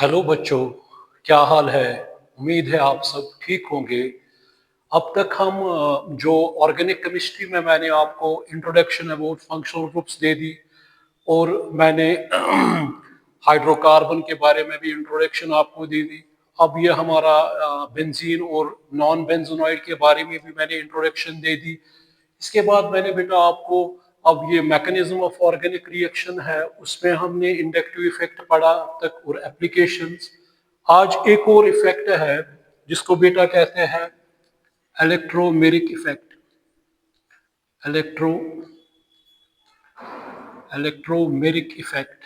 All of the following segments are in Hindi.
हेलो बच्चों, क्या हाल है। उम्मीद है आप सब ठीक होंगे। अब तक हम जो ऑर्गेनिक केमिस्ट्री में मैंने आपको इंट्रोडक्शन अबाउट फंक्शनल ग्रुप्स दे दी और मैंने हाइड्रोकार्बन के बारे में भी इंट्रोडक्शन आपको दे दी। अब ये हमारा बेंजीन और नॉन बेंजोनॉइड के बारे में भी मैंने इंट्रोडक्शन दे दी। इसके बाद मैंने बेटा आपको अब ये मैकेनिज्म ऑफ ऑर्गेनिक रिएक्शन है, उसमें हमने इंडक्टिव इफेक्ट पढ़ा अब तक और एप्लीकेशंस। आज एक और इफेक्ट है जिसको बेटा कहते हैं electromeric effect. Electro electromeric effect.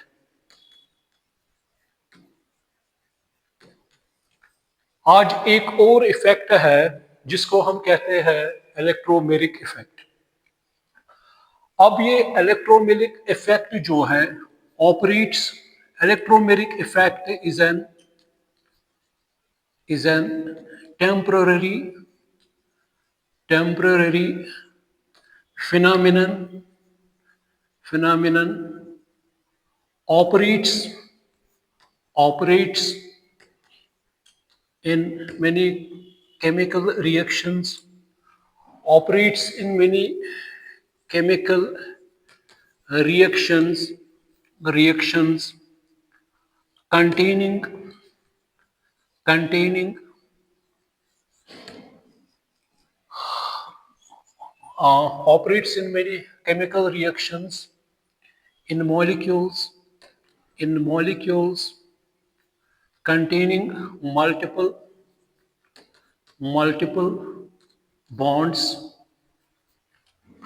आज एक और इफेक्ट है जिसको हम कहते हैं इलेक्ट्रोमेरिक इफेक्ट। अब ये इलेक्ट्रोमेरिक इफेक्ट जो है operates, electromeric effect is an temporary phenomenon operates in many chemical reactions operates in many chemical reactions containing operates in many chemical reactions in molecules containing multiple bonds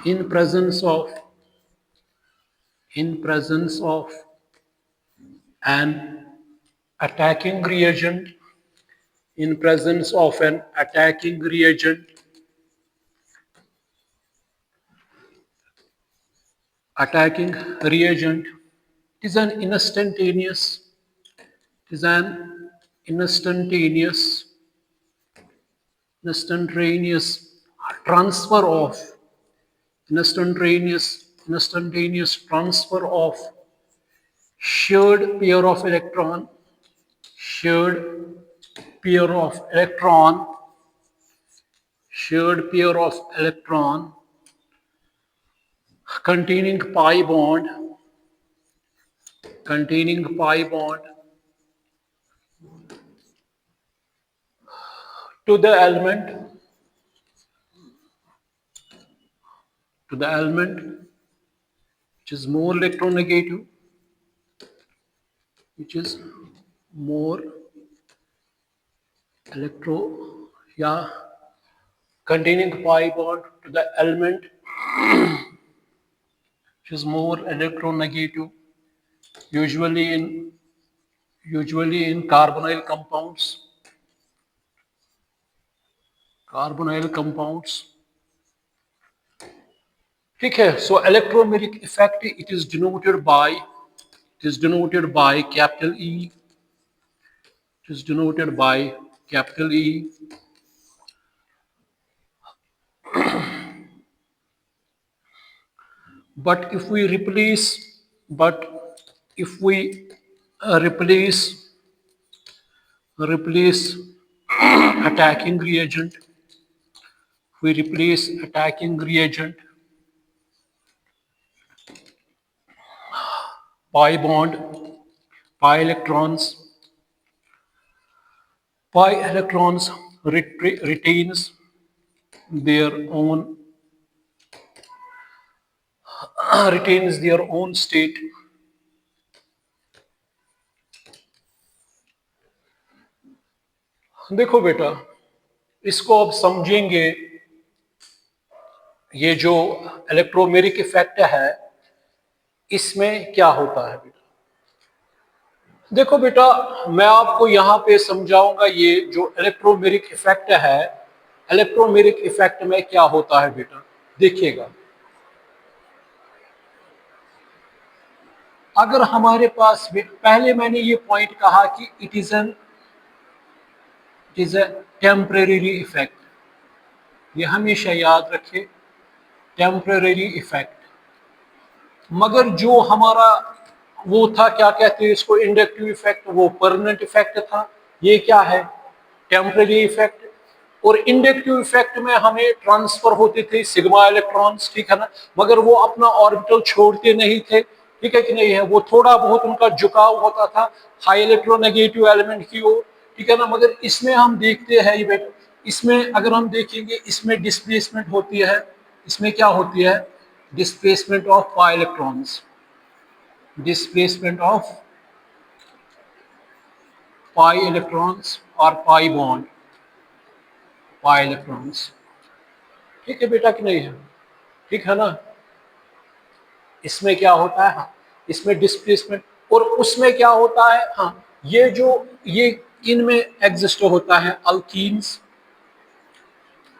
in presence of an attacking reagent in presence of an attacking reagent is an instantaneous transfer of instantaneous transfer of shared pair of electron containing pi bond to the element which is more electronegative, which is more containing pi bond to the element which is more electronegative, usually in carbonyl compounds. ठीक है, so electromeric effect it is denoted by capital E. It is denoted by capital E. But if we replace attacking reagent, pi bond, pi electrons retains their own state. देखो बेटा, इसको अब समझेंगे। ये जो इलेक्ट्रोमेरिक इफेक्ट है इसमें क्या होता है बेटा। देखो बेटा, मैं आपको यहाँ पे समझाऊंगा ये जो इलेक्ट्रोमेरिक इफेक्ट है। इलेक्ट्रोमेरिक इफेक्ट में क्या होता है बेटा, देखिएगा। अगर हमारे पास पहले मैंने ये पॉइंट कहा कि it is a temporary effect, ये हमेशा याद रखें, टेम्परेरी इफेक्ट। मगर जो हमारा वो था, क्या कहते हैं इसको, इंडक्टिव इफेक्ट, वो परमानेंट इफेक्ट था। ये क्या है, टेम्परेरी इफेक्ट। और इंडक्टिव इफेक्ट में हमें ट्रांसफर होते थे सिग्मा इलेक्ट्रॉन्स, ठीक है ना, मगर वो अपना ऑर्बिटल छोड़ते नहीं थे, ठीक है कि नहीं है, वो थोड़ा बहुत उनका झुकाव होता था हाई इलेक्ट्रोनेगेटिव एलिमेंट की ओर, ठीक है ना। मगर इसमें हम देखते हैं ये बेटा, इसमें अगर हम देखेंगे इसमें डिस्प्लेसमेंट होती है, इसमें क्या होती है, displacement of pi electrons, displacement of pi electrons और pi bond, pi electrons, ठीक है बेटा कि नहीं है, ठीक है ना। इसमें क्या होता है, हाँ, इसमें डिस्प्लेसमेंट, और उसमें क्या होता है, हाँ, ये जो ये इनमें एग्जिस्ट होता है अल्कीन्स,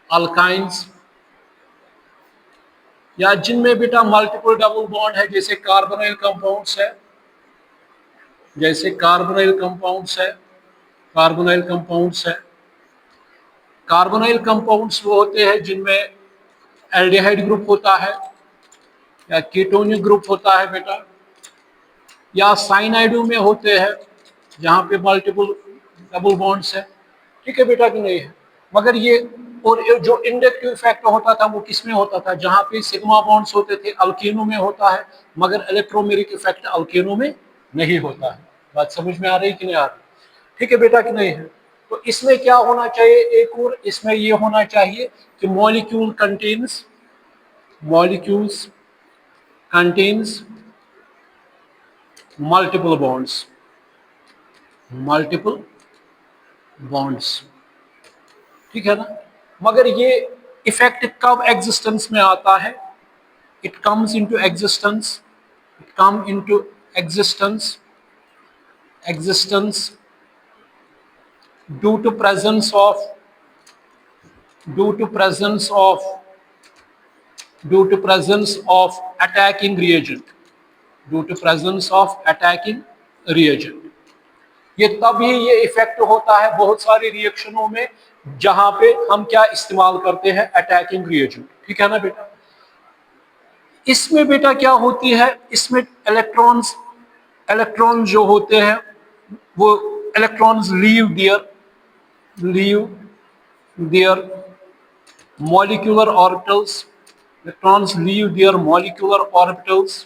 अल्काइंस, या जिनमें बेटा मल्टीपल डबल बॉन्ड है, जैसे कार्बोनाइल कंपाउंड्स है, जैसे कार्बोनाइल कंपाउंड्स है, कार्बोनाइल कंपाउंड्स है। कार्बोनाइल कंपाउंड्स वो होते हैं जिनमें एल्डिहाइड ग्रुप होता है, या कीटोनिक ग्रुप होता है बेटा, या साइनाइडो में होते हैं जहाँ पे मल्टीपल डबल बॉन्ड्स है, ठीक है बेटा कि नहीं है। मगर ये, और जो इंडक्टिव इफेक्ट होता था वो किस में होता था, जहाँ पे सिग्मा बॉन्ड्स होते थे अल्केनो में होता है, मगर इलेक्ट्रोमेरिक इफेक्ट अल्केनो में नहीं होता है। बात समझ में आ रही कि नहीं आ रही, ठीक है बेटा कि नहीं है। तो इसमें क्या होना चाहिए, एक और इसमें ये होना चाहिए कि molecules contains multiple bonds, multiple bonds, ठीक है ना। मगर ये इफेक्ट कब एग्जिस्टेंस में आता है, it comes into existence, it come into existence, existence due to presence of, due to presence of, due to presence of attacking reagent, due to presence of attacking reagent. ये तभी ये इफेक्ट होता है बहुत सारे रिएक्शनों में जहां पे हम क्या इस्तेमाल करते हैं, अटैकिंग रिएजेंट, ठीक है ना बेटा। इसमें बेटा क्या होती है, इसमें इलेक्ट्रॉन्स, इलेक्ट्रॉन जो होते हैं वो electrons leave their molecular orbitals, electrons leave their molecular orbitals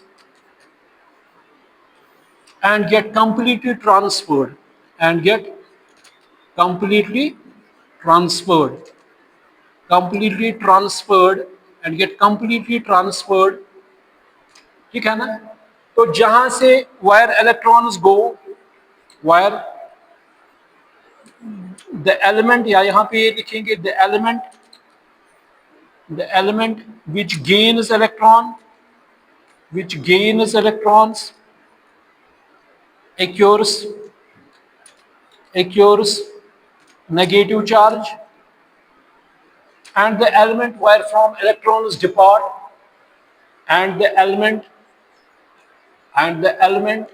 and get completely transferred, and get completely transferred, completely transferred and get completely transferred, ठीक है ना। तो जहां से wire electrons go, wire the element, या यहां पे ये लिखेंगे the element, the element which gains electron, which gains electrons acquires negative charge, and the element where from electrons depart, and the element, and the element,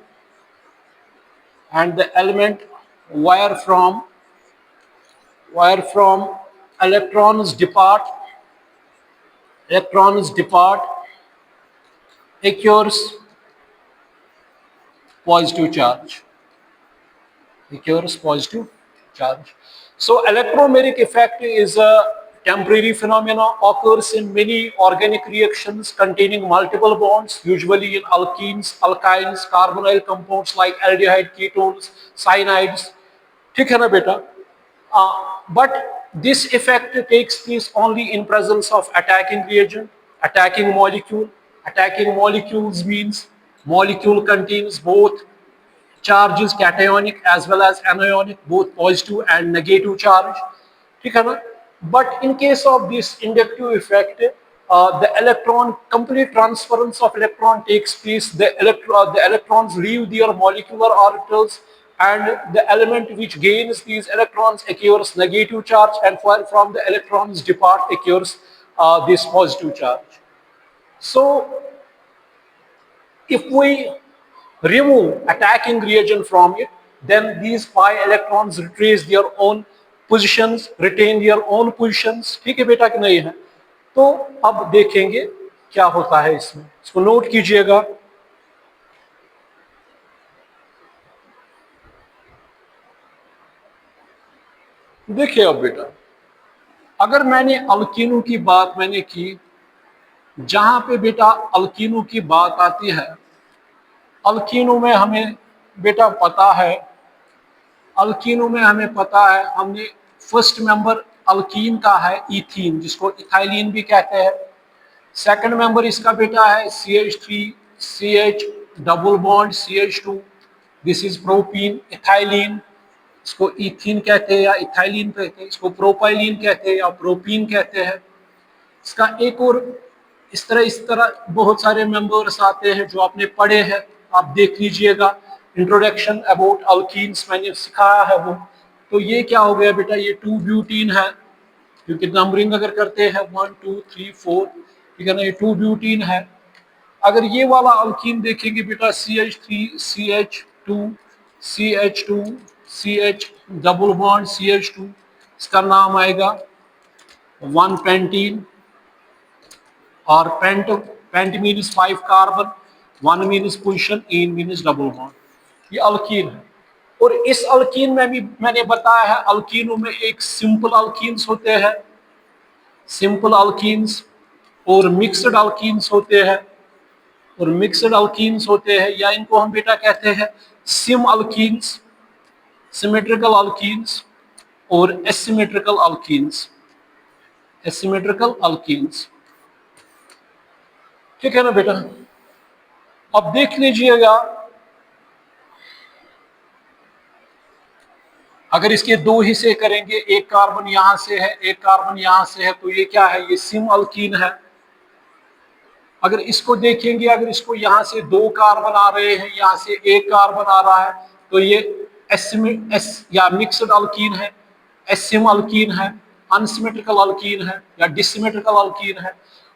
and the element where from electrons depart, electrons depart acquires positive charge, occurs positive charge. So electromeric effect is a temporary phenomena, occurs in many organic reactions containing multiple bonds, usually in alkenes, alkynes, carbonyl compounds like aldehyde, ketones, cyanides. ठीक है ना बेटा? But this effect takes place only in presence of attacking reagent, attacking molecule. Attacking molecules means molecule contains both charge is cationic as well as anionic, both positive and negative charge, ठीक है ना। But in case of this inductive effect, the electron, complete transference of electron takes place. The electrons leave their molecular orbitals, and the element which gains these electrons acquires negative charge, and from the electrons depart acquires this positive charge. So if we remove attacking reagent from it, then these pi electrons retrace their own positions, retain their own positions, ठीक है बेटा कि नहीं है। तो अब देखेंगे क्या होता है इसमें, इसको नोट कीजिएगा। देखिए अब बेटा, अगर मैंने अल्कीनों की बात मैंने की, जहां पे बेटा अल्कीनों की बात आती है, अल्कीनों में हमें बेटा पता है, अल्कीनों में हमें पता है, हमने फर्स्ट मेंबर अल्कीन का है इथीन, जिसको इथाइलिन भी कहते हैं। सेकंड मेंबर इसका बेटा है CH3 CH double bond CH2, this is propene ethylene, इसको इथीन कहते हैं या इथाइलिन कहते हैं, इसको प्रोपाइलिन कहते हैं या प्रोपीन कहते हैं। इसका एक और इस तरह बहुत सारे मेंबर्स आते हैं जो आपने पढ़े हैं, आप देख लीजिएगा। इंट्रोडक्शन अबाउट अल्कीन्स मैंने सिखाया है वो। तो ये क्या हो गया बेटा, ये 2 ब्यूटीन है, क्योंकि नंबरिंग अगर करते हैं 1 2 3 4, ठीक है ना, ये 2 ब्यूटीन है। अगर ये वाला अल्कीन देखेंगे बेटा, CH3 CH2 CH2 CH double bond CH2, इसका नाम आएगा 1 पेंटीन, और pent means 5 carbon, 1 means position, ene means double bond. ये अल्कीन है। और इस अल्कीन में भी मैंने बताया है, अल्कीनों में एक सिंपल अल्कीन्स होते हैं, सिंपल अल्कीन्स, और मिक्सड अल्कीन्स होते हैं, और मिक्सड अल्कीन्स होते हैं, या इनको हम बेटा कहते हैं सिम अल्कीन्स, सिमेट्रिकल अल्कीन्स, और एसिमेट्रिकल अल्कीन्स, एसिमेट्रिकल अल्कीन्स। ठीक है ना बेटा। अब देख लीजिएगा, अगर इसके दो हिस्से करेंगे, एक कार्बन यहां से है, एक कार्बन यहां से है, तो ये क्या है, ये सिम अल्कीन है। अगर इसको देखेंगे, अगर इसको यहां से 2 कार्बन आ रहे हैं, यहां से 1 कार्बन आ रहा है, तो ये एस या मिक्सड अल्कीन है, एसिम अल्कीन है, अनसिमेट्रिकल अल्कीन है, या डिसिमेट्रिकल अल्कीन है।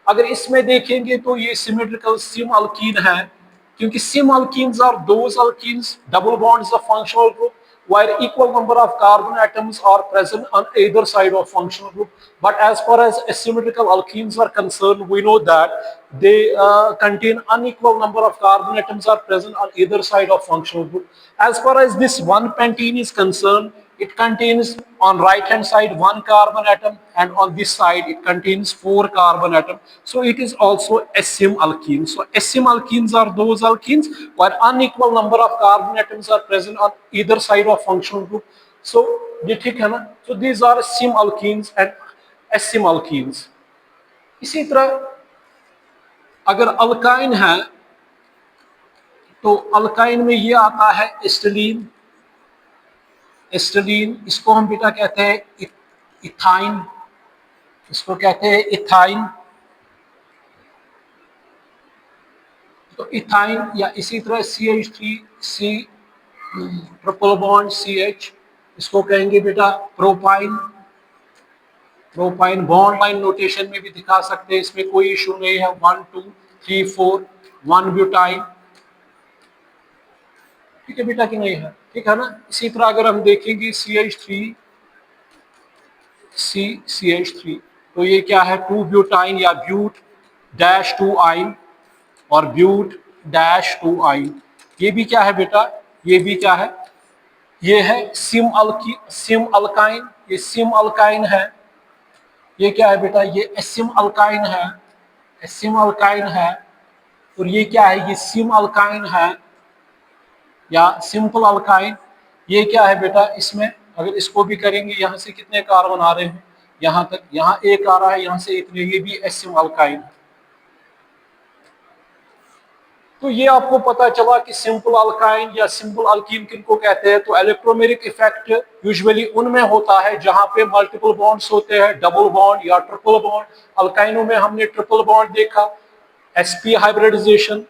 अगर इसमें देखेंगे तो ये सिमेट्रिकल सिम अल्कीन है, क्योंकि SIM alkenes are those alkenes, double bonds of functional group, where equal number of carbon atoms are present on either side of functional group. But as far as asymmetrical alkenes are concerned, we know that they contain unequal number of carbon atoms are present on either side of functional group. As far as this 1 pentene is concerned, it contains on right hand side 1 carbon atom, and on this side it contains 4 carbon atom. So it is also asim alkene. So asim alkenes are those alkenes where unequal number of carbon atoms are present on either side of functional group. So ये ठीक है ना। So these are sim alkenes and asim alkenes. इसी तरह अगर अल्काइन है, तो अल्काइन में ये आता है एस्टिलीन, एस्टिलीन, इसको हम बेटा कहते हैं इथाइन, इसको कहते हैं इथाइन। तो इथाइन, या इसी तरह CH3C ट्रिपल बॉन्ड CH, इसको कहेंगे बेटा propyne, propyne bond line notation में भी दिखा सकते हैं, इसमें कोई इशू नहीं है। 1 2 3 4 1 ब्यूटाइन, ठीक है बेटा कि नहीं है, ठीक है ना। इसी तरह अगर हम देखेंगे CH3, तो ये क्या है, 2 ब्यूटाइन या ब्यूट डैश 2 आइन, और ब्यूट डैश 2 आइन। ये भी क्या है बेटा, ये भी क्या है, ये है सिम अल्काइन, ये सिम अल्काइन है। ये क्या है बेटा, ये एसिम अल्काइन है, एसिम अल्काइन है। और ये क्या है, ये सिम अल्काइन है या सिंपल अल्काइन। ये क्या है बेटा, इसमें अगर इसको भी करेंगे, यहाँ से कितने कार्बन आ रहे हैं, यहाँ तक, यहाँ एक आ रहा है, यहाँ से इतने, ये भी एसिम अल्काइन है। तो ये आपको पता चला कि सिंपल अल्काइन या सिंपल अल्कीन किनको कहते हैं। तो इलेक्ट्रोमेरिक इफेक्ट यूजुअली उनमें होता है जहां पे मल्टीपल बॉन्ड्स होते हैं, डबल बॉन्ड या ट्रिपल बॉन्ड। अल्काइनों में हमने ट्रिपल बॉन्ड देखा, sp हाइब्रिडाइजेशन,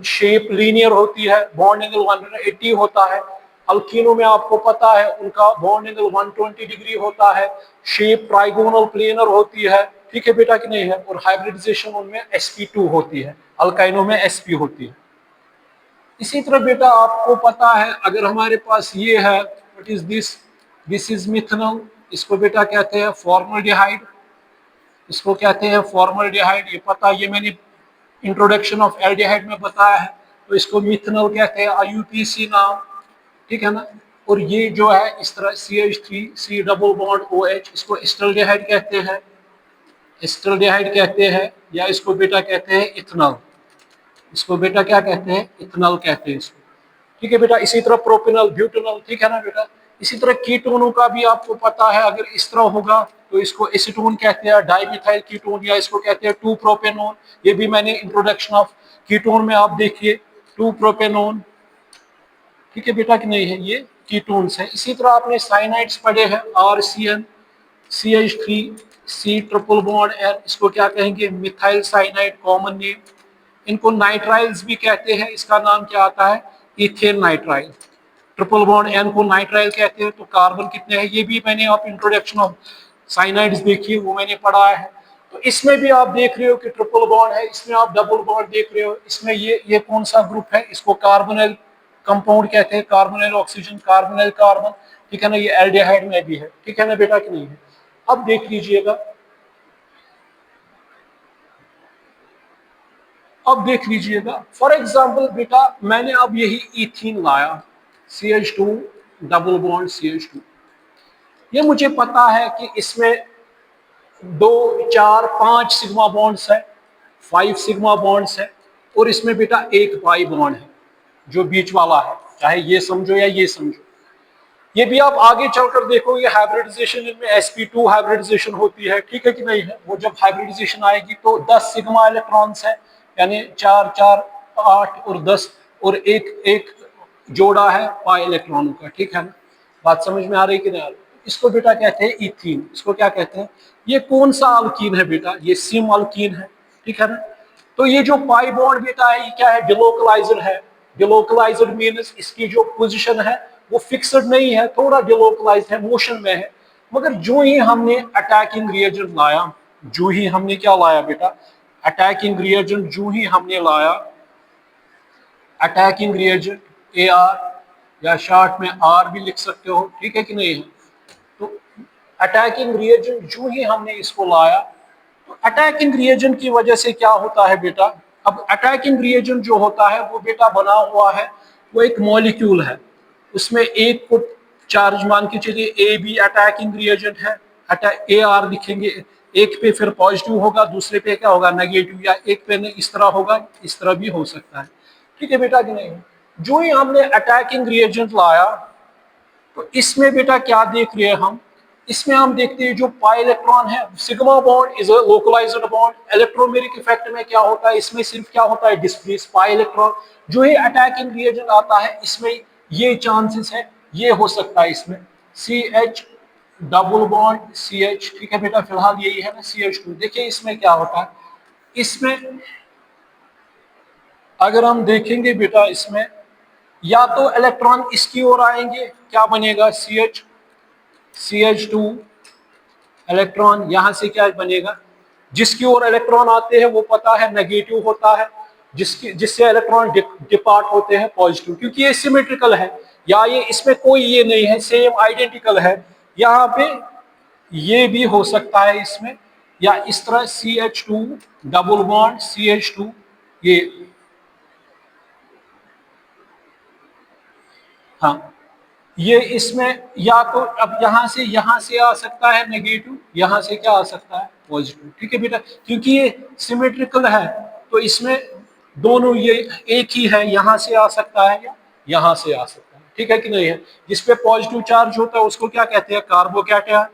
शेप लीनियर होती है, बॉन्ड एंगल 180 होता है। अल्कीनों में आपको पता है उनका बॉन्ड एंगल 120 डिग्री होता है, शेप ट्राइगोनल प्लेनर होती है, ठीक है बेटा कि नहीं है। और हाइब्रिडाइजेशन उनमें sp2 होती है, अल्काइनों में sp होती है। इसी तरह बेटा आपको पता है, अगर हमारे पास ये है, what is this, this is methanol, इसको बेटा कहते हैं फॉर्मल्डिहाइड, इसको कहते हैं फॉर्मल्डिहाइड। ये पता, ये मैंने इंट्रोडक्शन ऑफ एल्डिहाइड में बताया है। तो इसको मिथनॉल कहते हैं, IUPAC नाम, ठीक है ना। और ये जो है इस तरह CH3 C double bond OH, इसको एस्टल्डिहाइड कहते हैं, एस्टल्डिहाइड कहते हैं, या इसको बेटा कहते हैं इथेनॉल। इसको बेटा क्या कहते हैं? इथेनॉल कहते हैं इसको। ठीक है बेटा। इसी तरह प्रोपेनॉल, ब्यूटेनॉल, ठीक है ना बेटा। इसी तरह कीटोनों का भी आपको पता है, अगर इस तरह होगा तो इसको एसीटोन कहते हैं, डाइमिथाइल कीटोन, या इसको कहते हैं 2 प्रोपेनोन। ये भी मैंने इंट्रोडक्शन ऑफ कीटोन में आप देखिए 2 प्रोपेनोन। ठीक है बेटा कि नहीं है, ये कीटोन्स है। इसी तरह आपने साइनाइड्स पढ़े हैं, RCN, CH3 C triple bond N, इसको क्या कहेंगे? Methyl cyanide, common name. इनको नाइट्राइल्स भी कहते हैं, इसका नाम क्या आता है? Ethane nitrile. Triple bond N को नाइट्राइल कहते हैं। तो कार्बन कितने हैं? ये भी मैंने आप इंट्रोडक्शन ऑफ साइनाइड्स देखिए, वो मैंने पढ़ा है। तो इसमें भी आप देख रहे हो कि ट्रिपल बॉन्ड है, इसमें आप डबल बॉन्ड देख रहे हो। इसमें ये कौन सा ग्रुप है? इसको कार्बोनिल कंपाउंड कहते हैं, कार्बोनिल ऑक्सीजन, कार्बोनिल कार्बन। ठीक है ना, ये एल्डिहाइड में भी है। ठीक है ना बेटा कि नहीं है? अब देख लीजिएगा, अब देख लीजिएगा, फॉर एग्जाम्पल बेटा मैंने अब यही इथीन लाया, CH2 डबल बॉन्ड CH2। ये मुझे पता है कि इसमें 2 4 5 सिग्मा बॉन्ड्स है, 5 सिग्मा बॉन्ड्स है, और इसमें बेटा एक पाई बॉन्ड है जो बीच वाला है, चाहे ये समझो या ये समझो। ये भी आप आगे चलकर देखो, ये हाइब्रिडाइजेशन, इनमें sp2 हाइब्रिडाइजेशन होती है। ठीक है कि नहीं है? वो जब हाइब्रिडाइजेशन आएगी तो 10 सिग्मा इलेक्ट्रॉन्स है, यानी 4 4 8 और 10, और एक एक जोड़ा है पाई इलेक्ट्रॉनों का। ठीक है ना? बात समझ में आ रही कि नहीं आ रही? इसको बेटा कहते हैं इथीन। इसको क्या कहते हैं? ये कौन सा अल्कीन है बेटा? ये सिम अल्कीन है। ठीक है ना? तो ये जो पाई बॉन्ड बेटा है, ये क्या है? डिलोकलाइज्ड है। डिलोकलाइज्ड मीन्स इसकी जो पोजीशन है वो फिक्स्ड नहीं है, थोड़ा डिलोकलाइज्ड है, मोशन में है। मगर जो ही हमने अटैकिंग रिएजेंट लाया, जो ही हमने क्या लाया बेटा? अटैकिंग रिएजेंट जो ही हमने लाया, अटैकिंग रिएजेंट AR, या शॉर्ट में R भी लिख सकते हो। ठीक है कि नहीं है? तो अटैकिंग रिएजेंट जो ही हमने इसको लाया, तो अटैकिंग रिएजेंट की वजह से क्या होता है बेटा? अब अटैकिंग रिएजेंट जो होता है वो बेटा बना हुआ है, वो एक मॉलिक्यूल है, उसमें एक को चार्ज मान के चलिए, ए भी अटैकिंग रिएजेंट है, AR लिखेंगे, एक पे फिर पॉजिटिव होगा, दूसरे पे क्या होगा? नेगेटिव, या एक पे इस तरह होगा, इस तरह भी हो सकता है। ठीक है बेटा कि नहीं? जो ही हमने अटैकिंग रिएजेंट लाया, तो इसमें बेटा क्या देख रहे हैं हम? इसमें हम देखते हैं जो पाई इलेक्ट्रॉन है, sigma bond is a localised bond. Electromeric effect में क्या होता है? इसमें सिर्फ क्या होता है? Displace pi electron. जो ही अटैकिंग रिएजेंट आता है, इसमें ये चांसेस है, ये हो सकता है इसमें CH डबल बॉन्ड CH। ठीक है बेटा, फिलहाल यही है ना CH2। देखिए इसमें क्या होता है, इसमें अगर हम देखेंगे बेटा, इसमें या तो इलेक्ट्रॉन इसकी ओर आएंगे, क्या बनेगा? CH2 इलेक्ट्रॉन, यहां से क्या बनेगा? जिसकी ओर इलेक्ट्रॉन आते हैं वो पता है नेगेटिव होता है, जिससे इलेक्ट्रॉन डिपार्ट होते हैं पॉजिटिव, क्योंकि ये सिमेट्रिकल है, या ये इसमें कोई ये नहीं है, सेम आइडेंटिकल है। यहाँ पे ये भी हो सकता है इसमें, या इस तरह CH2 डबल बॉन्ड CH2, ये, हाँ, ये इसमें या तो अब यहां से आ सकता है नेगेटिव, यहां से क्या आ सकता है? पॉजिटिव। ठीक है बेटा, क्योंकि ये सिमेट्रिकल है, तो इसमें दोनों ये एक ही है, यहां से आ सकता है या यहां से आ सकता है। ठीक है कि नहीं है? जिसपे पॉजिटिव चार्ज होता है उसको क्या कहते हैं? कार्बोकैटायन।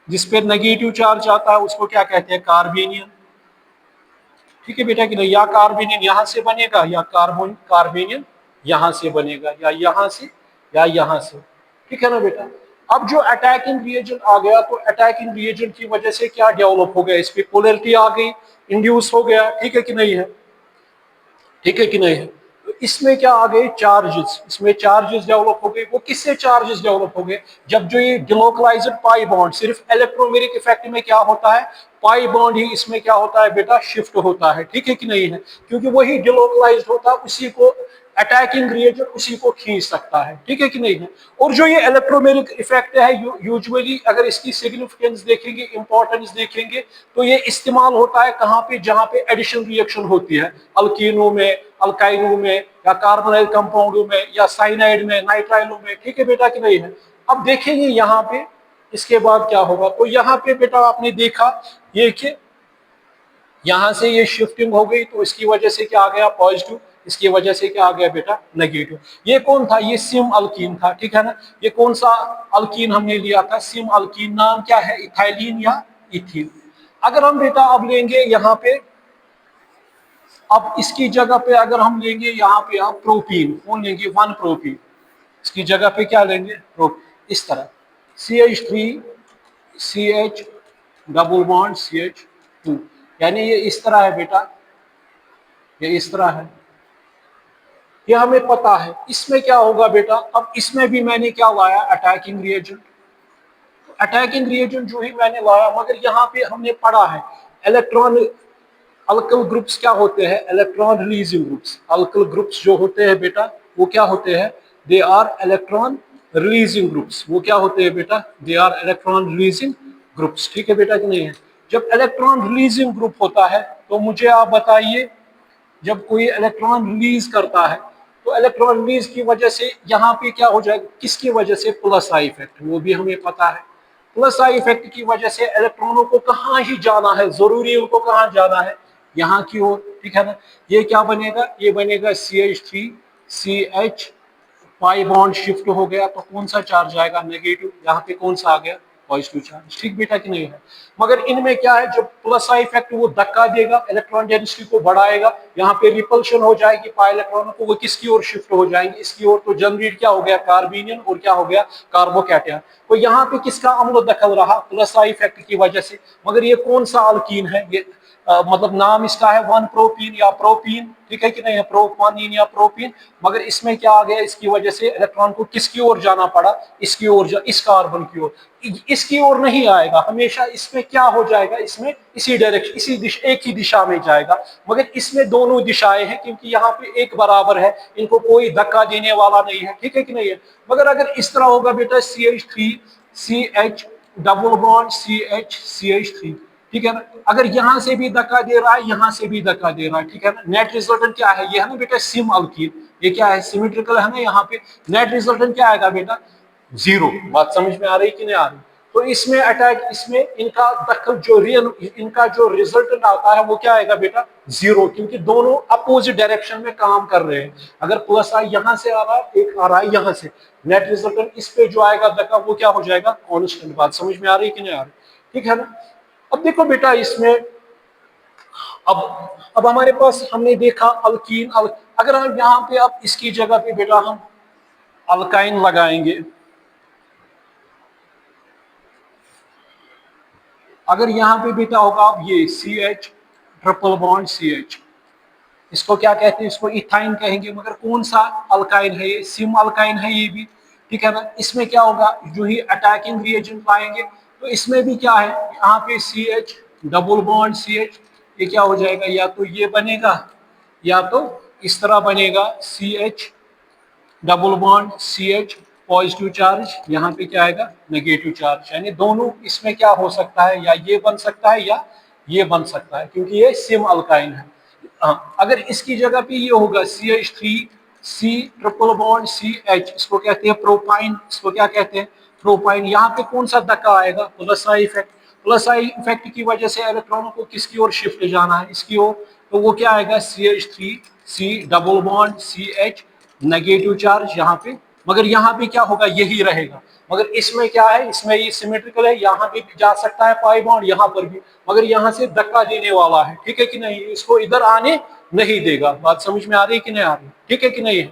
जिसपे नेगेटिव चार्ज आता है उसको क्या कहते हैं? कार्बेनियन। ठीक है बेटा कि नहीं? या कार्बेनियन यहां से बनेगा, या कार्बेनियन यहां से बनेगा, या यहां से, या यहां से। ठीक है ना बेटा? अब जो अटैकिंग रिएजेंट आ गया, तो अटैकिंग रिएजेंट की वजह से क्या डेवलप हो गया? इस पे पोलैरिटी आ गई, इंड्यूस हो गया। ठीक है कि नहीं है? ठीक है कि नहीं है? तो इसमें क्या आ गए? चार्जेस। इसमें चार्जेस डेवलप हो गए। वो किससे चार्जेस डेवलप हो गए? जब जो ये डिलोकलाइज्ड पाई बॉन्ड, सिर्फ इलेक्ट्रोमेरिक इफेक्ट में क्या होता है? पाई बॉन्ड ही इसमें क्या होता है बेटा? शिफ्ट होता है। ठीक है कि नहीं है? क्योंकि वही डिलोकलाइज्ड होता है, उसी को अटैकिंग रिएजेंट उसी को खींच सकता है, ठीक है कि नहीं है। और जो ये इलेक्ट्रोमेरिक इफेक्ट है यूजुअली अगर इसकी सिग्निफिकेंस देखेंगे, इंपॉर्टेंस देखेंगे, तो ये इस्तेमाल होता है कहाँ पे, जहां पे एडिशन रिएक्शन होती है, अल्कीनों में, अल्काइनों में, या कार्बोनाइल कंपाउंडों में, या साइनाइड में, नाइट्राइलों में, ठीक है बेटा कि नहीं है। अब देखेंगे यहाँ पे इसके बाद क्या होगा। तो यहाँ पे बेटा आपने देखा ये कि यहां से ये शिफ्टिंग हो गई, तो इसकी वजह से क्या आ गया, पॉजिटिव, इसकी वजह से क्या आ गया बेटा, नेगेटिव। ये कौन था, ये सिम अल्कीन था, ठीक है ना। ये कौन सा अल्कीन हमने लिया था, सिम अल्कीन। नाम क्या है, इथाइलिन या इथीन। अगर हम बेटा अब लेंगे यहाँ पे, अब इसकी जगह पे अगर हम लेंगे यहाँ पे आप प्रोपीन, कौन लेंगे, 1 प्रोपीन। इसकी जगह पे क्या लेंगे, इस तरह CH3CH डबल बॉन्ड CH2, यानी ये इस तरह है बेटा, ये इस तरह है, ये हमें पता है। इसमें क्या होगा बेटा, अब इसमें भी मैंने क्या लाया, अटैकिंग रिएजेंट। अटैकिंग रिएजेंट जो ही मैंने लाया, मगर यहाँ पे हमने पढ़ा है इलेक्ट्रॉन, अल्किल ग्रुप्स क्या होते हैं, electron releasing groups. Alkyl groups जो होते हैं बेटा, वो क्या होते हैं, they are electron releasing groups. वो क्या होते हैं बेटा, they are electron releasing groups, ठीक है बेटा कि नहीं है। जब इलेक्ट्रॉन रिलीजिंग ग्रुप होता है, तो मुझे आप बताइए, जब कोई इलेक्ट्रॉन रिलीज करता है, तो इलेक्ट्रॉन रिलीज की वजह से यहाँ पे क्या हो जाएगा, किसकी वजह से, प्लस आई इफेक्ट, वो भी हमें पता है। प्लस आई इफेक्ट की वजह से इलेक्ट्रॉनों को कहाँ ही जाना है, जरूरी उनको कहाँ जाना है, यहाँ की ओर, ठीक है ना। ये क्या बनेगा, ये बनेगा CH3CH, पाई बॉन्ड शिफ्ट हो गया, तो कौन सा चार्ज आएगा, नेगेटिव। यहाँ पे कौन सा आ गया, पॉजिटिव चार्ज, ठीक बेटा कि नहीं है। मगर इनमें क्या है, जब प्लस आई इफेक्ट वो धक्का देगा, इलेक्ट्रॉन डेंसिटी को बढ़ाएगा, यहाँ पे रिपल्शन हो जाएगी, पाई इलेक्ट्रॉनों को वो किसकी ओर शिफ्ट हो जाएंगे, इसकी ओर। तो जनरेट क्या हो गया, कार्बोनियन, और क्या हो गया, कार्बोकैटायन। तो यहाँ पे किसका अम्ल दखल रहा, प्लस आई इफेक्ट की वजह से। मगर ये कौन सा अल्कीन है, ये मतलब नाम इसका है 1 प्रोपीन या प्रोपीन, ठीक है कि नहीं है, प्रोपानीन या प्रोपीन। मगर इसमें क्या आ गया, इसकी वजह से इलेक्ट्रॉन को किसकी ओर जाना पड़ा, इसकी ओर, इस कार्बन की ओर। इसकी ओर नहीं आएगा, हमेशा इसमें क्या हो जाएगा, इसमें इसी डायरेक्शन, इसी दिशा, एक ही दिशा में जाएगा। मगर इसमें दोनों दिशाएं हैं, क्योंकि यहाँ पे एक बराबर है, इनको कोई धक्का देने वाला नहीं है, ठीक है कि नहीं है। मगर अगर इस तरह होगा बेटा, CH3CH डबल बॉन्ड CH3, ठीक है ना। अगर यहां से भी धक्का दे रहा है, यहां से भी धक्का दे रहा है, ठीक है ना। नेट रिजल्टेंट क्या है, ये है ना बेटा सिम अल्कीन, ये क्या है, सिमेट्रिकल है ना। यहाँ पे नेट रिजल्टेंट क्या आएगा बेटा, 0। बात समझ में आ रही कि नहीं आ रही। तो इसमें अटैक, इसमें इनका दखल जो रियल, इनका जो रिजल्टेंट आता है, वो क्या आएगा बेटा, 0, क्योंकि दोनों अपोजिट डायरेक्शन में काम कर रहे हैं। अगर प्लस आई यहां से आ रहा है, एक आ रहा है यहां से, नेट रिजल्टेंट इस पे जो आएगा धक्का, वो क्या हो जाएगा, कॉन्स्टेंट। बात समझ में आ रही कि नहीं आ रही, ठीक है ना। अब देखो बेटा इसमें, अब हमारे पास हमने देखा अल्कीन, अगर हम यहाँ पे अब इसकी जगह पे बेटा हम अल्काइन लगाएंगे, अगर यहाँ पे बेटा होगा अब ये CH ट्रिपल बॉन्ड CH, इसको क्या कहते हैं, इसको इथाइन कहेंगे। मगर कौन सा अल्काइन है ये, सिम अल्काइन है ये भी, ठीक है ना। इसमें क्या होगा, जो ही अटैकिंग रिएजेंट पाएंगे, तो इसमें भी क्या है, यहाँ पे CH डबल बॉन्ड CH, ये क्या हो जाएगा, या तो ये बनेगा, या तो इस तरह बनेगा, CH double bond CH, positive charge, यहाँ पे क्या आएगा, नेगेटिव चार्ज। यानी दोनों इसमें क्या हो सकता है, या ये बन सकता है या ये बन सकता है, क्योंकि ये सिम अल्काइन है। अगर इसकी जगह पे ये होगा CH3C ट्रिपल बॉन्ड CH, इसको कहते हैं प्रोपाइन, इसको क्या कहते हैं, प्रोपाइन। यहाँ पे कौन सा धक्का आएगा, plus I effect. Plus I effect की वजह से इलेक्ट्रॉनों को किसकी ओर शिफ्ट जाना है, इसकी ओर। तो वो क्या आएगा, CH3C double bond CH, negative charge यहाँ पे। मगर यहाँ पे क्या होगा, यही रहेगा। मगर इसमें क्या है, इसमें ये सिमेट्रिकल है, यहाँ पे भी जा सकता है पाई बॉन्ड, यहाँ पर भी। मगर यहाँ से धक्का देने वाला है, ठीक है कि नहीं, इसको इधर आने नहीं देगा। बात समझ में आ रही है कि नहीं आ रही, ठीक है कि नहीं है,